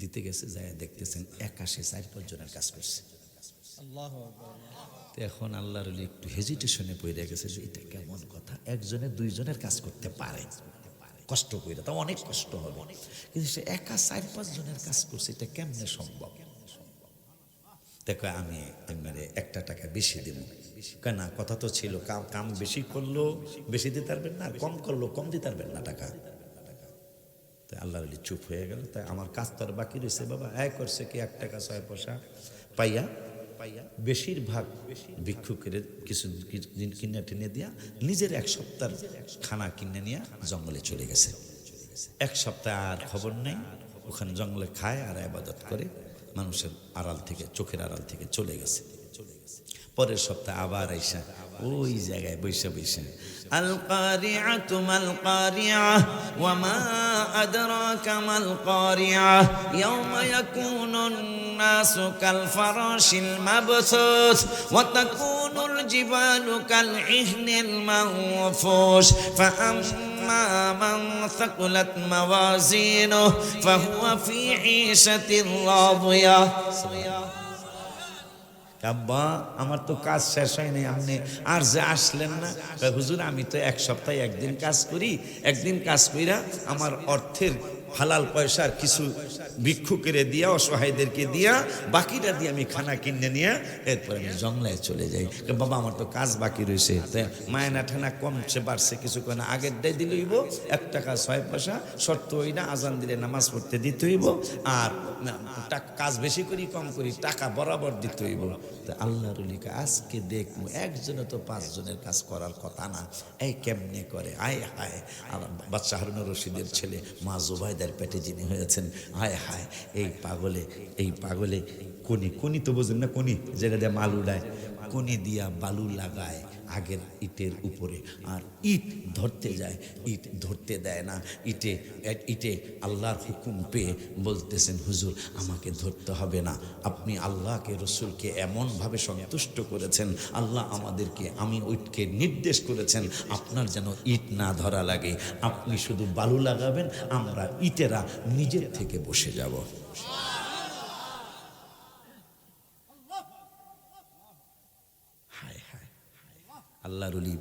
দিতে গেছে। যায় দেখতেছেন 81-4 জনের কাজ করছে। এখন আল্লাহর ওলি একটু হেজিটেশনে পড়ে গেছে যে এটা কেমন কথা, 1 জনের 2 জনের কাজ করতে পারে, কষ্ট করে, তা অনেক কষ্ট হবে, কিন্তু সে একা 4-5 জনের কাজ করছে, এটা কেমনে সম্ভব? দেখো আমি 1 টাকা বেশি দেব কেন? কথা তো ছিল কাম বেশি করলো বেশি দিতে পারবেন না, কম করলো কম দিতে পারবেন না টাকা। তাই আল্লাহর ওলি চুপ হয়ে গেল। তাই আমার কাজ তো আর বাকি রয়েছে বাবা। করছে কি 1 টাকা 6 পয়সা পাইয়া বেশিরভাগ ভিক্ষুকের কিছু কিনে টেনে দিয়া নিজের 1 সপ্তাহ খানা কিনে নিয়ে জঙ্গলে চলে গেছে। 1 সপ্তাহ আর খবর নেই, ওখানে জঙ্গলে খায় আর ইবাদত করে, মানুষের আড়াল থেকে, চোখের আড়াল থেকে চলে গেছে। পরের সপ্তাহে আবার আইসা ওই জায়গায় বৈশা আল কারিআতু মাল কারিআহ ওয়া মা আদরাকা মাল কারিআহ ইয়াওমা ইয়াকুনুন নাসু কাল ফারাশিল মাবসুস ওয়া তাকুনুল জিবালু কাল ইহনিল মানফুশ فأما من ثقلت موازينه فهو في عيشة راضية আব্বা আমার তো কাজ শেষ হয়নি, আপনি আর যে আসলেন না। হুজুর আমি তো এক সপ্তাহে একদিন কাজ করি, একদিন কাজ কইরা আমার অর্থের হালাল পয়সার কিছু ভিক্ষুকেরে দিয়া, অসহায়দেরকে দিয়া, বাকিটা দিয়ে আমি খানা কিনে নিয়ে এরপর আমি জংলায় চলে যাই। বাবা আমার তো কাজ বাকি রয়েছে, তাই মায়না ঠানা কমছে বাড়ছে কিছু কেন, আগের ডাই দিলে হইব 1 টাকা 6 পয়সা, শর্ত হই না আজান দিলে নামাজ পড়তে দিতে হইব, আর কাজ বেশি করি কম করি টাকা বরাবর দিতে হইব। তা আল্লাহর লিখা আজকে দেখবো একজনে তো 5 জনের কাজ করার কথা না, এই কেমনে করে? আয় হায়, আমার বাচ্চা হারুন রশিদের ছেলে মা জুবাইদার পেটে যিনি হয়েছেন, হায় হায় এই পাগলে কোনি তো বোঝেন না, কোনি যেটা দিয়ে মাল উড়ায়, কোনি দিয়া বালু লাগায় আগের ইটের উপরে, আর ইট ধরতে যায়, ইট ধরতে দেয় না। ইটে আল্লাহর হুকুম পেয়ে বলতেছেন, হুজুর আমাকে ধরতে হবে না, আপনি আল্লাহকে রসুলকে এমনভাবে সন্তুষ্ট করেছেন, আল্লাহ আমাদেরকে, আমি ইটকে নির্দেশ করেছেন আপনার যেন ইট না ধরা লাগে, আপনি শুধু বালু লাগাবেন, আমরা ইটেরা নিজের থেকে বসে যাব। আল্লাহর ওলি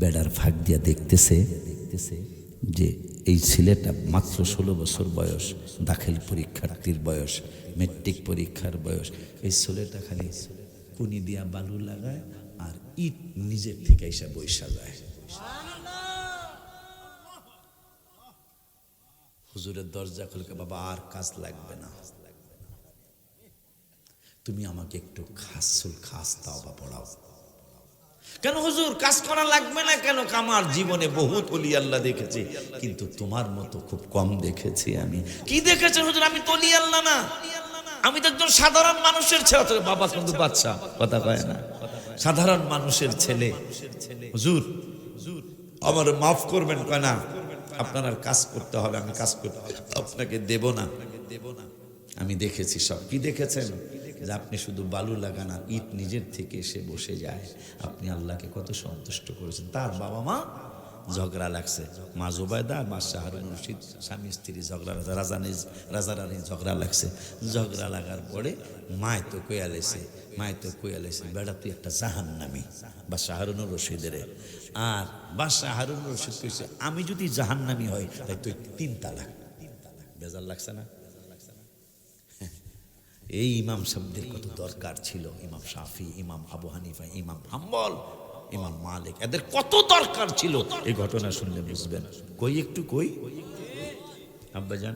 বেড়ার ফাঁক দিয়া দেখতেছে যে এই ছেলেটা মাত্র 16 বছর বয়স, দাখিল পরীক্ষার্থীর বয়স, মেট্রিক পরীক্ষার বয়স, এই ছেলেটা খালি কুনি দিয়া বালু লাগায় আর ইট নিজের থেকে এসে বৈশা যায়। হুজুরের দরজা খুলকে, বাবা আর কাজ লাগবে না, তুমি আমাকে একটু খাস দাও বা পড়াও। কেন হুজুর কাজ করা লাগবে না কেন? আমার জীবনে বহুত ওলি আল্লাহ দেখেছি, কিন্তু তোমার মতো খুব কম দেখেছি। আমি কি দেখেছেন হুজুর? আমি তো ওলি আল্লাহ না, আমি তো একজন সাধারণ মানুষের ছেলে। বাবা কিন্তু বাচ্চা কথা কয় না, সাধারণ মানুষের ছেলে। হুজুর আমার মাফ করবেন, কয় না আপনার আর কাজ করতে হবে, আমি কাজ করতে আপনাকে দেব না। আমি দেখেছি সব। কি দেখেছেন? যে আপনি শুধু বালু লাগান আর ইট নিজের থেকে এসে বসে যায়। আপনি আল্লাহকে কত সন্তুষ্ট করেছেন। তার বাবা মা ঝগড়া লাগছে, মা জুবাইদা আর বাদশাহ হারুন রশিদ স্বামী স্ত্রী ঝগড়া, রাজা রানী ঝগড়া লাগছে। ঝগড়া লাগার পরে মায় তো কয়ালেছে বেড়া তুই একটা জাহান্নামী, বাদশাহ হারুন রশিদের। আর বাদশাহ হারুন রশিদ কইছে আমি যদি জাহান্নামী হই তাই তুই 3 তালাক। বেজার লাগছে না? এই ইমাম সাহেবদের কত দরকার ছিল, ইমাম শাফি, ইমাম আবু হানিফা, ইমাম হাম্বল, ইমাম মালিক, এদের কত দরকার ছিল। এই ঘটনা শুনলে বুঝবেন। কই আব্বাজান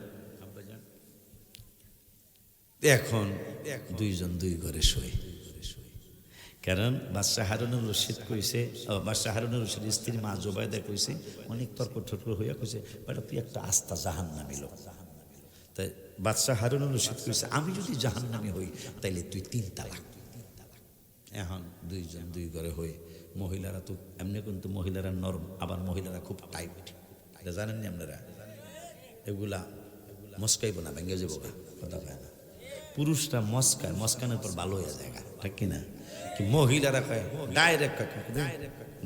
এখন 2 জন 2 ঘরে শোয়। কারণ বাদশাহ হারুনুর রশিদ কইছে, বাদশাহ হারুনুর রশিদ স্ত্রী মা জুবাইদা কইছে, অনেক তর্ক হইয়া কইছে বেটা তুই একটা আস্তা জাহান্নামী লোক। তাই বাদশাহ হারুনুর রশিদ কইছে আমি যদি জাহান্নামী হই তাইলে তুই 3 তালাক। এখন 2 জন 2 ঘরে হয়ে, মহিলারা তো এমনি কিন্তু মহিলারা নরম, আবার মহিলারা খুব টাইট, এটা জানেন নি আপনারা? এগুলা মস্কাইব না, ভেঙে যাবো কথা কয় না। পুরুষরা মস্কানের পর ভালো হয়ে যায়, ঠিক কিনা? কি মহিলারা কয় ডাইরেক্ট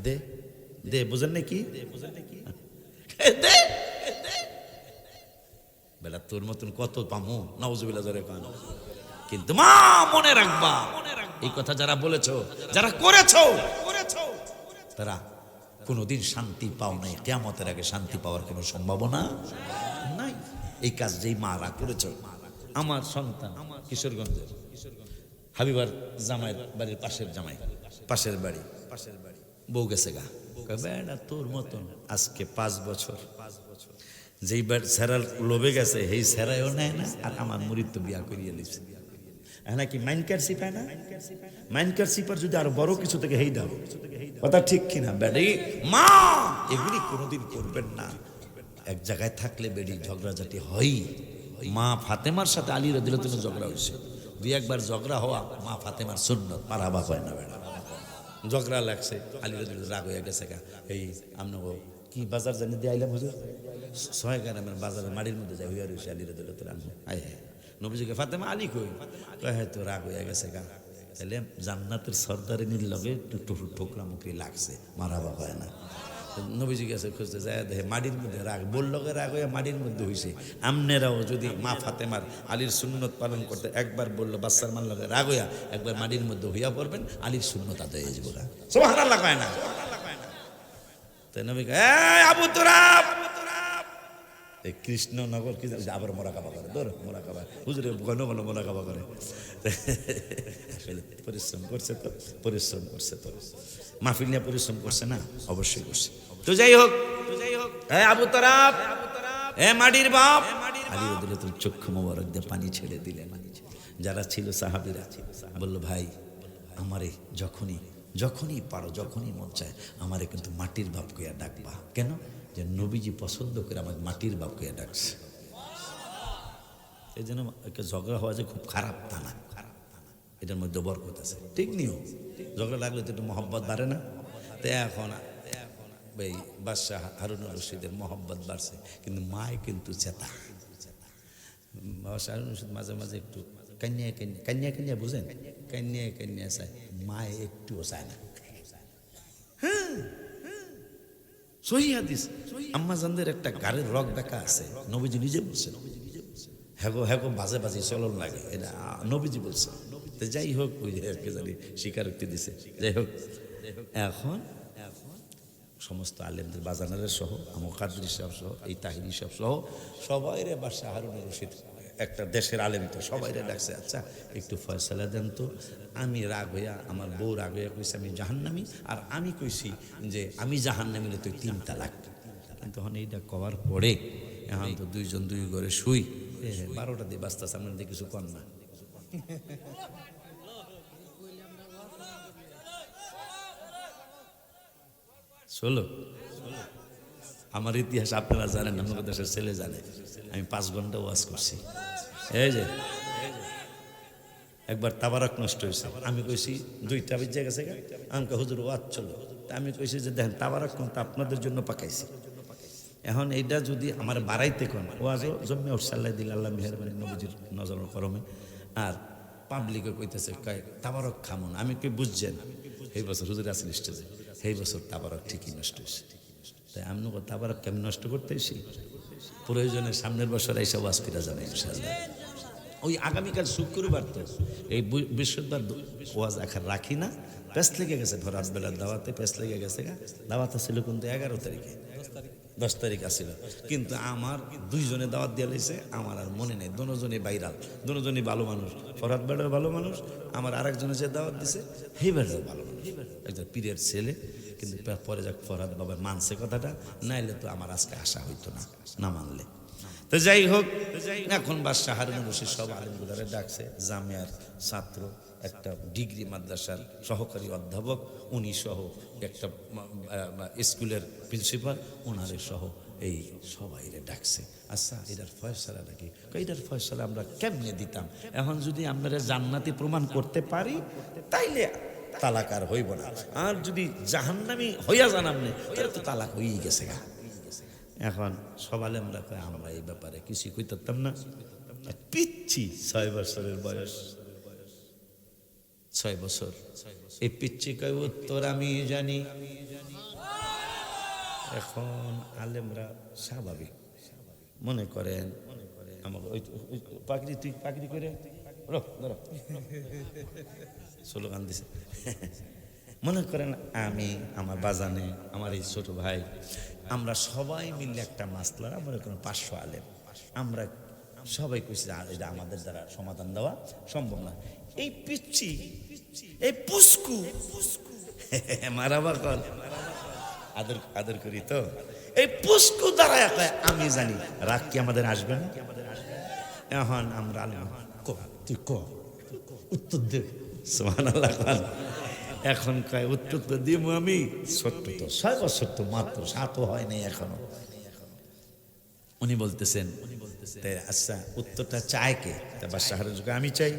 দে দে, বুঝেন নাকি? দে বেলা তোর মতন কত পামু, নাউজুবিল্লাহ জোরে কান। কিন্তু মা মনে রাখবা, এই কথা যারা বলেছো, যারা করেছো, তারা কোনোদিন শান্তি পাও নাই। কিয়ামতের আগে শান্তি পাওয়ার কোনো সম্ভাবনা নাই। এই কাজ যেই মারা করেছো। আমার সন্তান কিশোরগঞ্জের হাবিবার জামাইয়ের বাড়ির পাশের বাড়ি বউ গেছে গা, বেড়া তোর মতন আজকে 5 বছর যেই সেরার লোভে গেছে সেই সেরাইও নেয় না, আর আমার মুরিদ তো বিয়া করিয়ে লিছে। নাকি মাইনকার সিপায় না, মাইনকার সিপার যদি আরো বড় কিছু থেকে হেই দাও, কথা ঠিক কিনা? বেড়ি মা এগুলি কোনোদিন করবেন না। এক জায়গায় থাকলে বেড়ি ঝগড়াঝাটি হয়। মা ফাতেমার সাথে আলী রাদিয়াল্লাহু তাআলা ঝগড়া হয়েছে। 2-1 ঝগড়া হওয়া মা ফাতেমার সুন্নত, পারাবা হয় না বেড়া। ঝগড়া লাগছে, আলী রাদিয়াল্লাহু রাগ হয়ে গেছে গা। এই আমরা কি বাজার জানি দিয়ে আইলাম হুজুর, 6 গ্রামের বাজারে মাটির মধ্যে যাই হইয়া রয়েছে আলী রাদিয়াল্লাহু তাআলা। আয় হ্যাঁ নবীজিকে ফাতেমা আলী কই, হয়তো রাগ হয়ে গেছে গা। তাহলে জান্নাতের সর্দারিনীর লগে ঠোকরা মুখি লাগছে, মারাবা হয় না। নবীজি গেছে খুঁজতে যায়, দেখে মাটির মধ্যে রাগ, বললকে রাগ হয়ে মাটির মধ্যে হয়েছে। আমনেরাও যদি মা ফাতেমার আলীর সুন্নত পালন করতে একবার বললো বাচ্চার মাল্লকে রাগ হইয়া একবার মাটির মধ্যে হইয়া পড়বেন, আলীর সুন্নত আদায় হয়ে যাবো। সুবহানাল্লাহ কয় না? তাই নবী কয়, এই আবু তুরাব, এই কৃষ্ণনগর কি আবার মোরাকাবা করে, ধরো মোরাকাবা, হুজুরে ঘন ঘন মোরাকাবা করে। পরিশ্রম করছে তো, পরিশ্রম করছে তো, মাহফিল নিয়ে পরিশ্রম করছে না? অবশ্যই করছে। তো যাই হোক, আবু তারাব, মাটির বাপ, আলী রাদিয়াল্লাহু আনহু চক্ষু মোবারক দিয়ে পানি ছেড়ে দিলেন। যারা ছিল সাহাবীরা বলল, ভাই আমারে যখনই পারো, যখনই মন চায় আমারে কিন্তু মাটির বাপ কইয়া ডাকবা। কেন? যে নবীজি পছন্দ করে আমাকে মাটির বাপ কইয়া ডাকছে। এই জন্য ঝগড়া হওয়া যে খুব খারাপ তা না, এটার মধ্যে বরকত আছে। ঠিক নিও, ঝগড়া লাগলে তো একটু মহব্বত বাড়ে না? তো এখন এই বাদশাহ হারুনুর রশিদের মহব্বত বাড়ছে, কিন্তু মায় কিন্তু চেতা। বাদশাহ হারুনুর রশিদ মাঝে মাঝে একটু কান্যা বুঝেন, কান্যা চায়, মায় একটুও চায় না। হ্যাঁ, সহিহ হাদিস, আম্মা জানদের একটা গাড়ির রগ দেখা আছে, নবীজি নিজে বলছেন। হ্যাগো বাজে বাজে চলন লাগে, এটা নবীজি বলছে। তো যাই হোক, ওই জানি স্বীকারোক্তি দিছে। যাই হোক, এখন সমস্ত আলেমদের বাজানারের সহ, আমার কাদরি সাহেব সহ, এই তাহিরি সাহেব সহ সবাইরে বাদশাহ হারুনুর রশিদ, একটা দেশের আলেম তো, সবাইরে ডাকছে, আচ্ছা একটু ফয়সালা দেন তো। আমি রাগ হইয়া, আমার বউ রাগ হইয়া কইছে আমি জাহান্নামী, আর আমি কইছি যে আমি জাহান্নামী হলে তুই 3 তালাক। কিন্তু এখন এইটা করার পরে এখন তো দুইজন দুই ঘরে শুই, 12টা দিয়ে বাস্তা সামনে দিয়ে কিছু কর না। চলো, আমার ইতিহাস আপনারা জানেন, আমাদের দেশের ছেলে জানে। আমি 5 ঘন্টা ওয়াজ করছি। এই যে একবার তাবারক নষ্ট হয়েছে, আমি কইছি 2টা বেজে গেছে, আমাকে হুজুর ওয়াজ চলো। তা আমি কইছি যে দেখেন তাবারক তো আপনাদের জন্য পাকাইছি, এখন এইটা যদি আমার বাড়াইতে কোন ওয়াজও জন্মে উৎসাল্লাই দিল আল্লাহ মেহরবানি নবীজির নজর করমে। আর পাবলিকে কইতেছে কয় তাবারক খামুন। আমি কই বুঝছেন, এই বছর হুজুর আসেন স্টেজে, এই বছর তাবারক ঠিকই নষ্ট হয়েছে। তাই আমি তাবারক কেমন নষ্ট করতেছি, প্রয়োজনে সামনের বছর এইসব ওয়াজ করে যাবে ইনশাআল্লাহ। ওই আগামীকাল শুক্রবার তো এই বৃহস্পতিবার ওয়াজ এখন রাখি না, পেস লেগে গেছে, রাত বেলার দাওয়াতে পেস লেগে গেছে। দাওয়াত ছিল কিন্তু 11 তারিখে, 10 তারিখ আসছিল, কিন্তু আমার 2 জনে দাওয়াত দিয়ে লাইছে, আমার আর মনে নেই। দুজনই বাইরাল, দুজনই ভালো মানুষ। ফরহাদ বেড়ার ভালো মানুষ, আমার আরেকজনে যে দাওয়াত দিছে সেই বেড়ার ভালো মানুষ, একজন পীরের ছেলে। কিন্তু পরে যাক ফরহাদ বাবা মানছে কথাটা, নাইলে তো আমার আজকে আশা হইতো না মানলে। তো যাই হোক, এখন বাদশাহ হারুনুর রশিদ সব আলেমগুলারে ডাকছে, জামিয়ার ছাত্র, একটা ডিগ্রি মাদ্রাসার সহকারী অধ্যাপক, উনি সহ একটা স্কুলের প্রিন্সিপাল, ওনারে সহ এই সবাইরে ডাকছে। আচ্ছা এটার ফয়সালা নাকি? এটার ফয়সালা আমরা কেমনে দিতাম? এখন যদি আমরা জান্নাতি প্রমাণ করতে পারি তাইলে তালাক আর হইব না, আর যদি জাহান্নামী হইয়া যান আপনি তাহলে তো তালাক হয়েই গেছে গা। এখন সবালে আমরা এই ব্যাপারে কিছু কইতাম না। পিচ্ছি 6 বছরের বয়স, 6 বছর, এই পিচ্ছি কয় উত্তর আমি জানি। এখন আলেমরা স্বাভাবিক মনে করেন, আমাকে ওই পাকড়ি, তুই পাকড়ি করে স্লোগান দিছে। মনে করেন আমি, আমার বাজানে, আমার এই ছোট ভাই, আমরা সবাই মিলে একটা মাসলা, মনে করেন 500 আলেম, আমরা সবাই কইছি এটা আমাদের দ্বারা সমাধান দেওয়া সম্ভব না। এই পিচ্ছি, এই পুস্কু মারাবা কল আদর করি তো, এই পুস্কু দ্বারা আমি জানি রাগ কি আমাদের আসবে না? এখন আমরা আলেম তুই উত্তর দে, সুবহানাল্লাহ। এখন কয় উত্তর তো দিব আমি, ছোট্ট তো 6 বছর তো মাত্র, 7ও হয় নাই এখনো। উনি বলতেছেন আচ্ছা উত্তরটা চায় কে? বাদশাহ হারুন আমি চাই।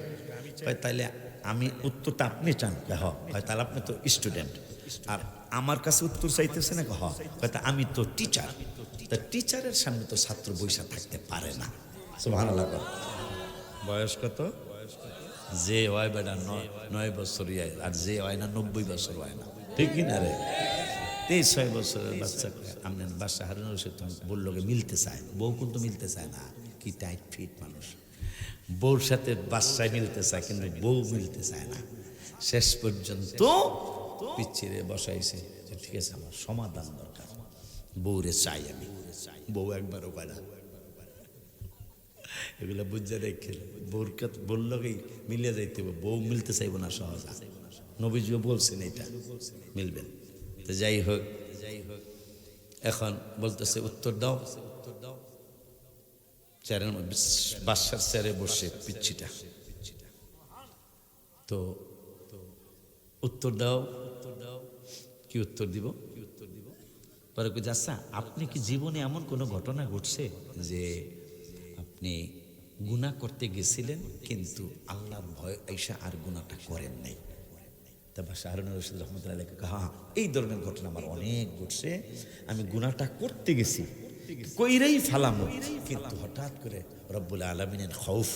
তাইলে আমি উত্তরটা আপনি চান? হয় তাহলে আপনি তো স্টুডেন্ট, আর আমার কাছে উত্তর চাইতেছে না? হয়তো আমি তো টিচার, তা টিচারের সামনে তো ছাত্র বৈশা থাকতে পারে না। সুবহানাল্লাহ। বয়স কত? যে হয় বেটা 9 বছর, আর যে হয় না 90 বছর হয় না, ঠিক কিনা রে? 6 বছরের বাচ্চা আপনার বাচ্চা হারুন রশিদ বললো মিলতে চায়, বউ কিন্তু মিলতে চায় না, কি টাইট ফিট মানুষ, বউর সাথে বাচ্চায় মিলতে চায় কিন্তু বউ মিলতে চায় না। শেষ পর্যন্ত পিচ্চিরে বসাইছে, ঠিক আছে আমার সমাধান দরকার, বউরে চাই আমি, বউ একবারও পায় না। এগুলো বুঝে রেখে বউর বললো কি মিলে যাইতে হবে, বউ মিলতে চাইব না সহজ, নবীজিও বলছেন এটা মিলবেন। তো যাই হোক এখন বলতেছে উত্তর দাও, চেয়ারের বাসার চেয়ারে বসে পিচ্ছিটা, তো উত্তর দাও, কি উত্তর দিব? পরে কই আচ্ছা আপনি কি জীবনে এমন কোনো ঘটনা ঘটছে যে আপনি গুনাহ করতে গেছিলেন কিন্তু আল্লাহর ভয় আইসা আর গুনাহটা করেন নাই? তারপর হারুন রশিদ রহমতুল্লাহ আলাইহি হ্যাঁ এই ধরনের ঘটনা আমার অনেক ঘটছে, আমি গুনাহটা করতে গেছি কইরাই ফালামো, কিন্তু হঠাৎ করে রব্বুল আলামিনের খৌফ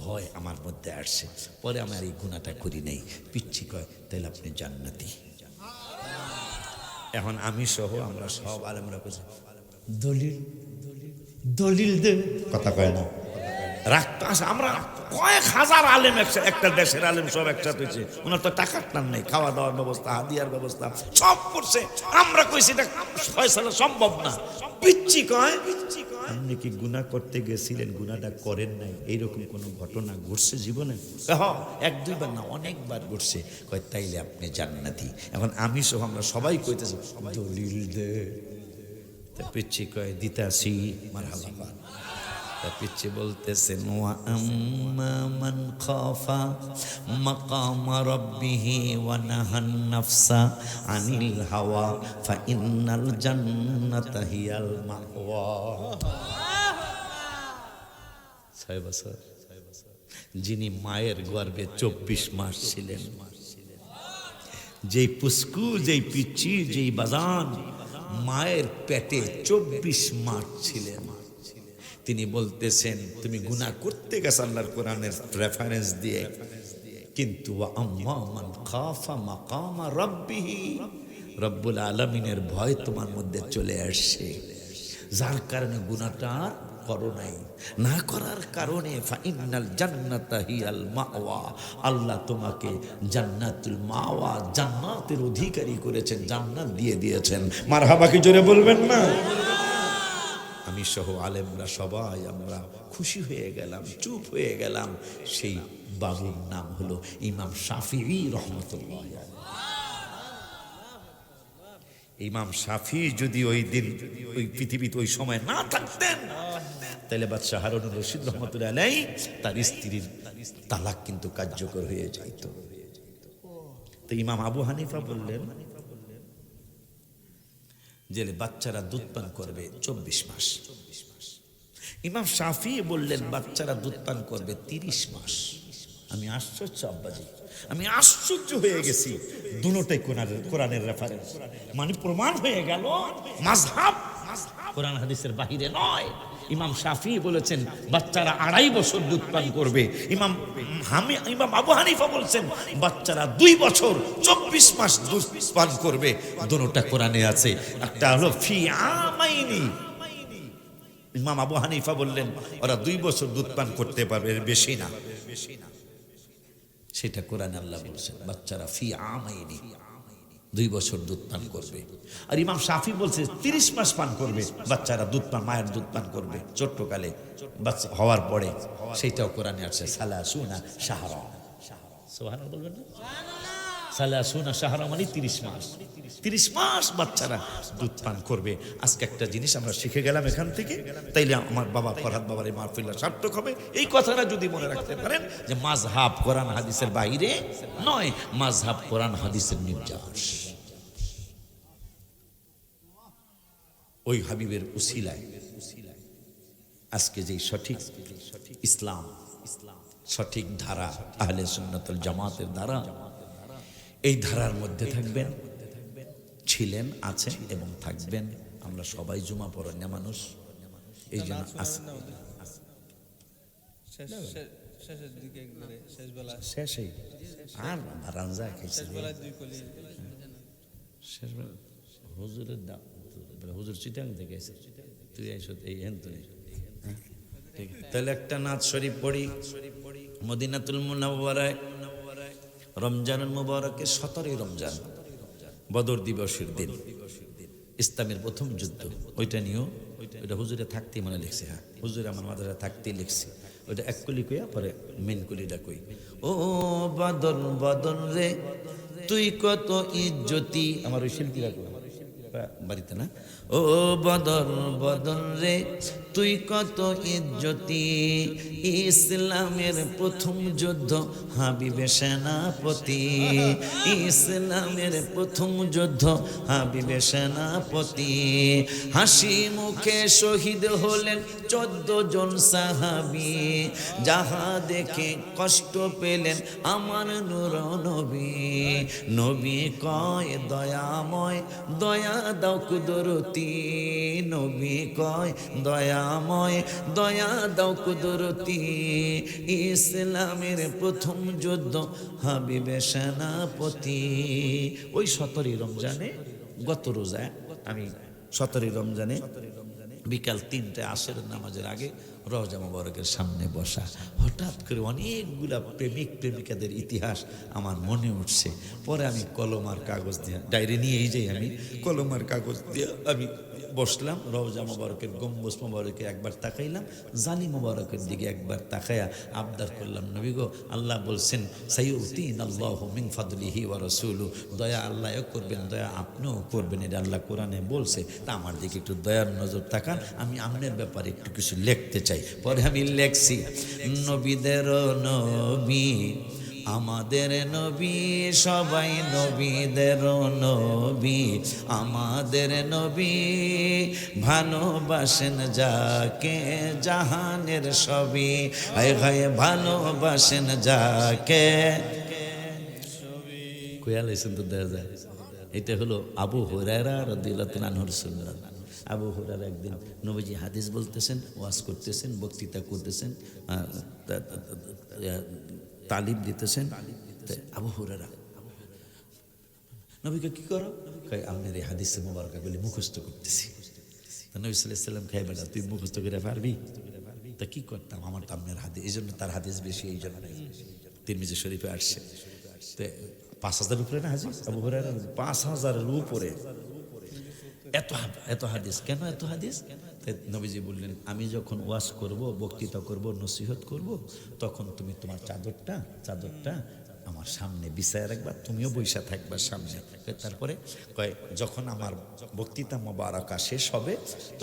ভয় আমার মধ্যে আসছে, পরে আমার এই গুনাহটা করি নাই। পিচ্ছি কয় তাহলে আপনি জান্নাতি। এখন আমি সহ আমরা সব আলেমরা কইছি দলিল দলিল দে, কথা কয় না রাখতে আসে। আমরা কয়েক হাজার আলেম একটা দেশের আলেম সব একসাথে হয়েছে, ওনার তো টাকার টান নেই, খাওয়া দাওয়ার ব্যবস্থা হাদিয়ার ব্যবস্থা সব করছে, আমরা কইছি এটা ফয়সালা সম্ভব না। পিচ্ছি কয় আপনি কি গুনাহ করতে গেছিলেন গুনাহটা করেন নাই, এইরকম কোন ঘটনা ঘটছে জীবনে? হ্যাঁ 1-2 বার না অনেকবার ঘটছে। কয় তাইলে আপনি জান্নাতি। এখন আমি সহ আমরা সবাই কইতেছি দলিল দে। তা পিচ্ছি কয় দিতাছি, মারহাবা। তা পিচ্ছি বলতেছেন ওয়া আম্মা মান খাফা মাকামা রাব্বিহি ওয়া নাহান নাফসা আনিল হাওয়া ফা ইন্নাল জান্নাতা হিয়াল মাওয়া। 6 বছর যিনি মায়ের গর্ভে 24 মাস ছিলেন, যেই পুস্কু যেই পিচ্ছি যেই বাজান মায়ের পেটে 24 মাস ছিলেন, তিনি বলতেছেন তুমি গুনাহ করতে গেছ আল্লাহর কোরআনের রেফারেন্স দিয়ে, কিন্তু আম্মা মান খাফা মাকামা রাব্বিহি, রব্বুল আলামিনের ভয় তোমার মধ্যে চলে আসছে, যার কারণে গুনাহটা করো নাই, না করার কারণে ফাইনাল জান্নাতা হিয়াল মাওয়া, আল্লাহ তোমাকে জান্নাতুল মাওয়া জান্নাতের অধিকারী করেছেন, জান্নাত দিয়ে দিয়েছেন। মারহাবা কি জোরে বলবেন না? আমি সহ আলেমরা সবাই আমরা খুশি হয়ে গেলাম, চুপ হয়ে গেলাম। সেই বাবুর নাম হলো ইমাম শাফিঈ রহমতুল্লাহ। ইমাম শাফিঈ যদি ওই দিন ওই পৃথিবীতে ওই সময় না থাকতেন তাহলে বাদশাহ হারুন রশিদ রহমতুল্লাহ আলাইহি তার স্ত্রীর তালাক কিন্তু কার্যকর হয়ে যাইত। তো ইমাম আবু হানিফা বললেন যে বাচ্চারা দুধ পান করবে 24 মাস। ইমাম শাফিঈ বললেন বাচ্চারা দুধ পান করবে 30 মাস। আমি আশ্চর্য আব্বাজি, আমি আশ্চর্য হয়ে গেছি। দুটোটাই কোরআনের রেফারেন্স, মানে প্রমাণ হয়ে গেল মাযহাব কোরআন হাদিসের বাহিরে নয়। ইমাম শাফিঈ বলেছেন বাচ্চারা 2.5 বছর দুধ পান করবে। ইমাম আবু হানিফা বলছেন বাচ্চারা 2 বছর 24 মাস দুধ পান করবে। দুটোটা কোরআনে আছে। একটা হলো ফি আমাইনি, ইমাম আবু হানিফা বললেন ওরা 2 বছর দুধ পান করতে পারবে, বেশি না, সেটা কোরআনে আল্লাহ বলছেন বাচ্চারা ফি আমাইনি 2 বছর দুধ পান করবে। আর ইমাম শাফি বলছে 30 মাস পান করবে বাচ্চারা দুধ পান, মায়ের দুধ পান করবে ছোট্টকালে বাচ্চা হওয়ার পরে, সেটাও কোরআনে আছে সালাসুনা শাহরা। সুবহানাল্লাহ বলবেন না? সালাসুনা শাহরা মানে 30 মাস। 30 মাস বাচ্চারা দুধ পান করবে। আজকে একটা জিনিস আমরা শিখে গেলাম এখান থেকে, তাইলে আমার বাবা ফরহাদ বাবার এই মাহফিলটা সার্থক হবে। এই কথাটা যদি মনে রাখতে পারেন যে মাযহাব কোরআন হাদিসের বাইরে নয়, মাযহাব কোরআন হাদিসের নির্যাস। ওই হাবিবের উসিলায় আজকে যে সঠিক ইসলাম, সঠিক ধারা আহলে সুন্নাতুল জামাতের ধারা, এই ধারার মধ্যে থাকবেন, ছিলেন, আছেন এবং থাকবেন। আমরা সবাই জুমা পড়েন মানুষ, এই জন্য শেষেই আর রানজা খাইছে হুজুরের দাম, হুজুর চিটাং থেকে এসে তুই এসো এই হেন তো নেই। ঠিক, তাহলে একটা নাথ শরীফ পড়ি। মদিনাতুল মুনাওয়ারায় রমজানুল মুবারকের 17ই রমজান, বদর দিবসের দিন, ইসলামের প্রথম যুদ্ধ। ওইটা নিয়েও ওইটা হুজুরে থাকতেই মনে লিখছে। হ্যাঁ, হুজুরে আমার মাদ্রাসায় থাকতেই লিখছে। ওইটা এক কলি কইয়া পরে মেন কলিটা কই। ও বাদল বাদল রে তুই কত ইজ্জতি, আমার ওই শিল্পীরা বাড়িতে না। ও বদর বদর রে তুই কত ইজ্জতি, ইসলামের প্রথম যুদ্ধ হাবিবে সেনাপতি, ইসলামের প্রথম যুদ্ধ হাবিবে সেনাপতি। হাসি মুখে শহীদ হলেন 14 জন সাহাবী, যাহা দেখে কষ্ট পেলেন আমার নূর নবী। নবী কয় দয়াময় দয়া দাও কুদরতি, নবী কয় দয়াময় দয়া দাও কুদরতি। ইসলামের প্রথম যুদ্ধ হাবিবে সেনাপতি। ওই 17ই রমজানে গত রোজা আমি 17ই রমজানে বিকাল 3টে আসরের নামাজের আগে রওজা মুবারকের সামনে বসা, হঠাৎ করে অনেকগুলা প্রেমিক প্রেমিকাদের ইতিহাস আমার মনে উঠছে। পরে আমি কলম আর কাগজ দিয়ে ডায়েরি নিয়েই যাই, আমি কলম আর কাগজ দিয়ে আমি বসলাম। রওজা মুবারকের গম্বুজ মুবারকে একবার তাকাইলাম, জালি মুবারকের দিকে একবার তাকায়া আবদার করলাম, নবী গো, আল্লাহ বলছেন সাইয়ুতিনাল্লাহু মিন ফাদলিহি ওয়া রাসূলু, দয়া আল্লাহও করবেন, দয়া আপনিও করবেন, এটা আল্লাহ কোরআনে বলছে। তা আমার দিকে একটু দয়ার নজর তাকান, আমি আপনার ব্যাপারে একটু কিছু লিখতে চাই। পরে আমি লেখছি, নবীদের নবী আমাদের নবী, সবাই নবীদের নবী আমাদের নবী, ভালোবাসেন যাকে জাহানের সবই, হায় হায় ভালোবাসেন যাকে। কোয়াল এসেন তো দেখা যায়। এটা হলো আবু হুরায়রা রাদিয়াল্লাহু আনহুর সুন্নাত। আবু হুরায়রা একদিন নবীজি হাদিস বলতেছেন, ওয়াজ করতেছেন, বক্তৃতা করতেছেন, তালিম দিতেছেন। আবু হুরায়রা নবীকে কি করো, আপনার এই হাদিসে মুবারকাগুলি মুখস্থ করতেছি। নবী সাল্লাল্লাহু আলাইহি ওয়াসাল্লাম খাই বেলা তুই মুখস্থ করে পারবি? তা কি করতাম, আমার তো আপনার হাদিস, এই জন্য তার হাদিস বেশি, এই জন্য তিরমিজি শরীফে আসছে। 5000 উপরে না হাদিস আবু হুরায়রা, 5000-এর উপরে। এত হাদিস কেন? এত হাদিস নবীজি বললেন, আমি যখন ওয়াজ করব, বক্তৃতা করব, নসিহত করব, তখন তুমি তোমার চাদরটা আমার সামনে বিছায় রাখবা, তুমিও বৈশা থাকবা সামনে। তারপরে কয় যখন আমার বক্তৃতা মোবারকা শেষ হবে,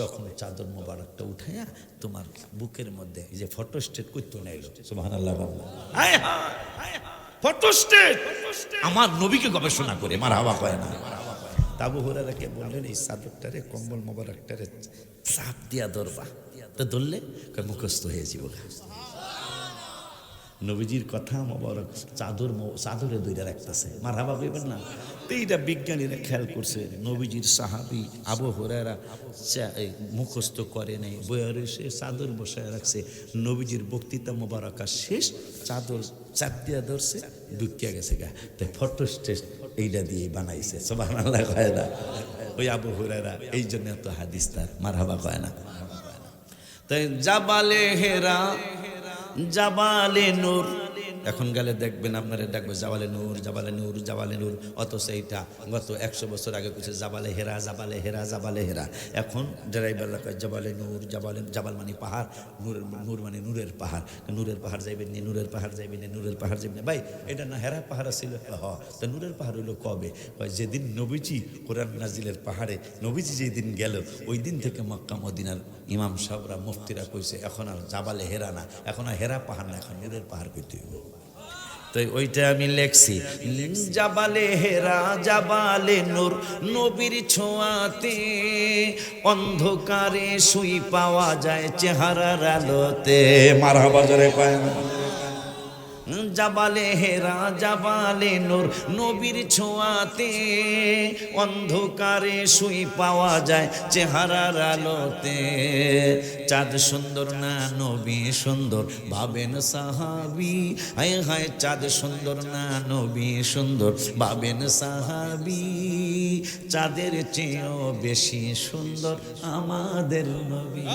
তখন চাদর মোবারকটা উঠাইয়া তোমার বুকের মধ্যে, এই যে ফটো স্টেট করতে নাইল, সুবহানাল্লাহ, ফটো স্টেট আমার নবীকে গবেষণা করে মারহাবা কয় না। আবু হুরায়রাকে বললেন, এই চাদরটারে, কম্বল মোবারকটারে চাপ দিয়া ধরবা, তো ধরলে মুখস্থ হয়ে যাব। নবীজির কথা মোবারক চাদরে দইরা রাখতেছে, মারহাবা কইবেন না? এইটা বিজ্ঞানীরা খেয়াল করছে, নবীজির সাহাবী আবু হুরায়রা মুখস্থ করে নাই, বইয়ারে সে চাদর বসায় রাখছে। নবীজির বক্তৃতা মোবারকা শেষ, চাদর চাপ দিয়া ধরছে, দুঃখিয়া গেছে গা। তাই ফটো স্টেট এইটা দিয়ে বানাইছে, সুবহানাল্লাহ কয় না? ওই আবু হুরায়রা, এই জন্য এত হাদিস তার, মারহাবা কয় না? তাই জাবালে হেরা, জাবালে নূর, এখন গেলে দেখবেন আপনারা ডাকবে জাবালে নূর, জাবালে নূর, জাবালে নূর। অথচ এইটা গত 100 বছর আগে কিছু জাবালে হেরা, জাবালে হেরা, জাবালে হেরা। এখন ড্রাইভার কয় জাবালে নূর, জাবাল মানে পাহাড়, নূর মানে নূরের পাহাড়। নূরের পাহাড় যাইবেন নি, নূরের পাহাড় যাইবেন, নূরের পাহাড় যাইবেন। ভাই এটা না হেরা পাহাড় ছিল? তো নূরের পাহাড় হইলো কবে? যেদিন নবীজি কোরআন নাজিলের পাহাড়ে নবীজি যেদিন গেল, ওই দিন থেকে মক্কা মদিনার ইমাম সাহেবরা, মুফতিরা কইছে, এখন আর জাবালে হেরা না, এখন আর হেরা পাহাড় না, এখন নূরের পাহাড় কইতে হইব। তাই ওইটা আমি লেখছি, জাবালে হেরা, জাবালে নূর, নবীর ছোঁয়াতে অন্ধকারে শুই পাওয়া যায় চেহারার আলোতে, মারহাবা জোরে কয় না? জাবালে হেরা জাবালে নূর নবীর ছোঁয়াতে অন্ধকারে শুই পাওয়া যায় চেহারার আলোতে চাঁদ সুন্দর না নবী সুন্দর ভাবেন সাহাবী হায় হায় চাঁদ সুন্দর না নবী সুন্দর ভাবেন সাহাবী চাঁদের চেয়েও বেশি সুন্দর আমাদের নবী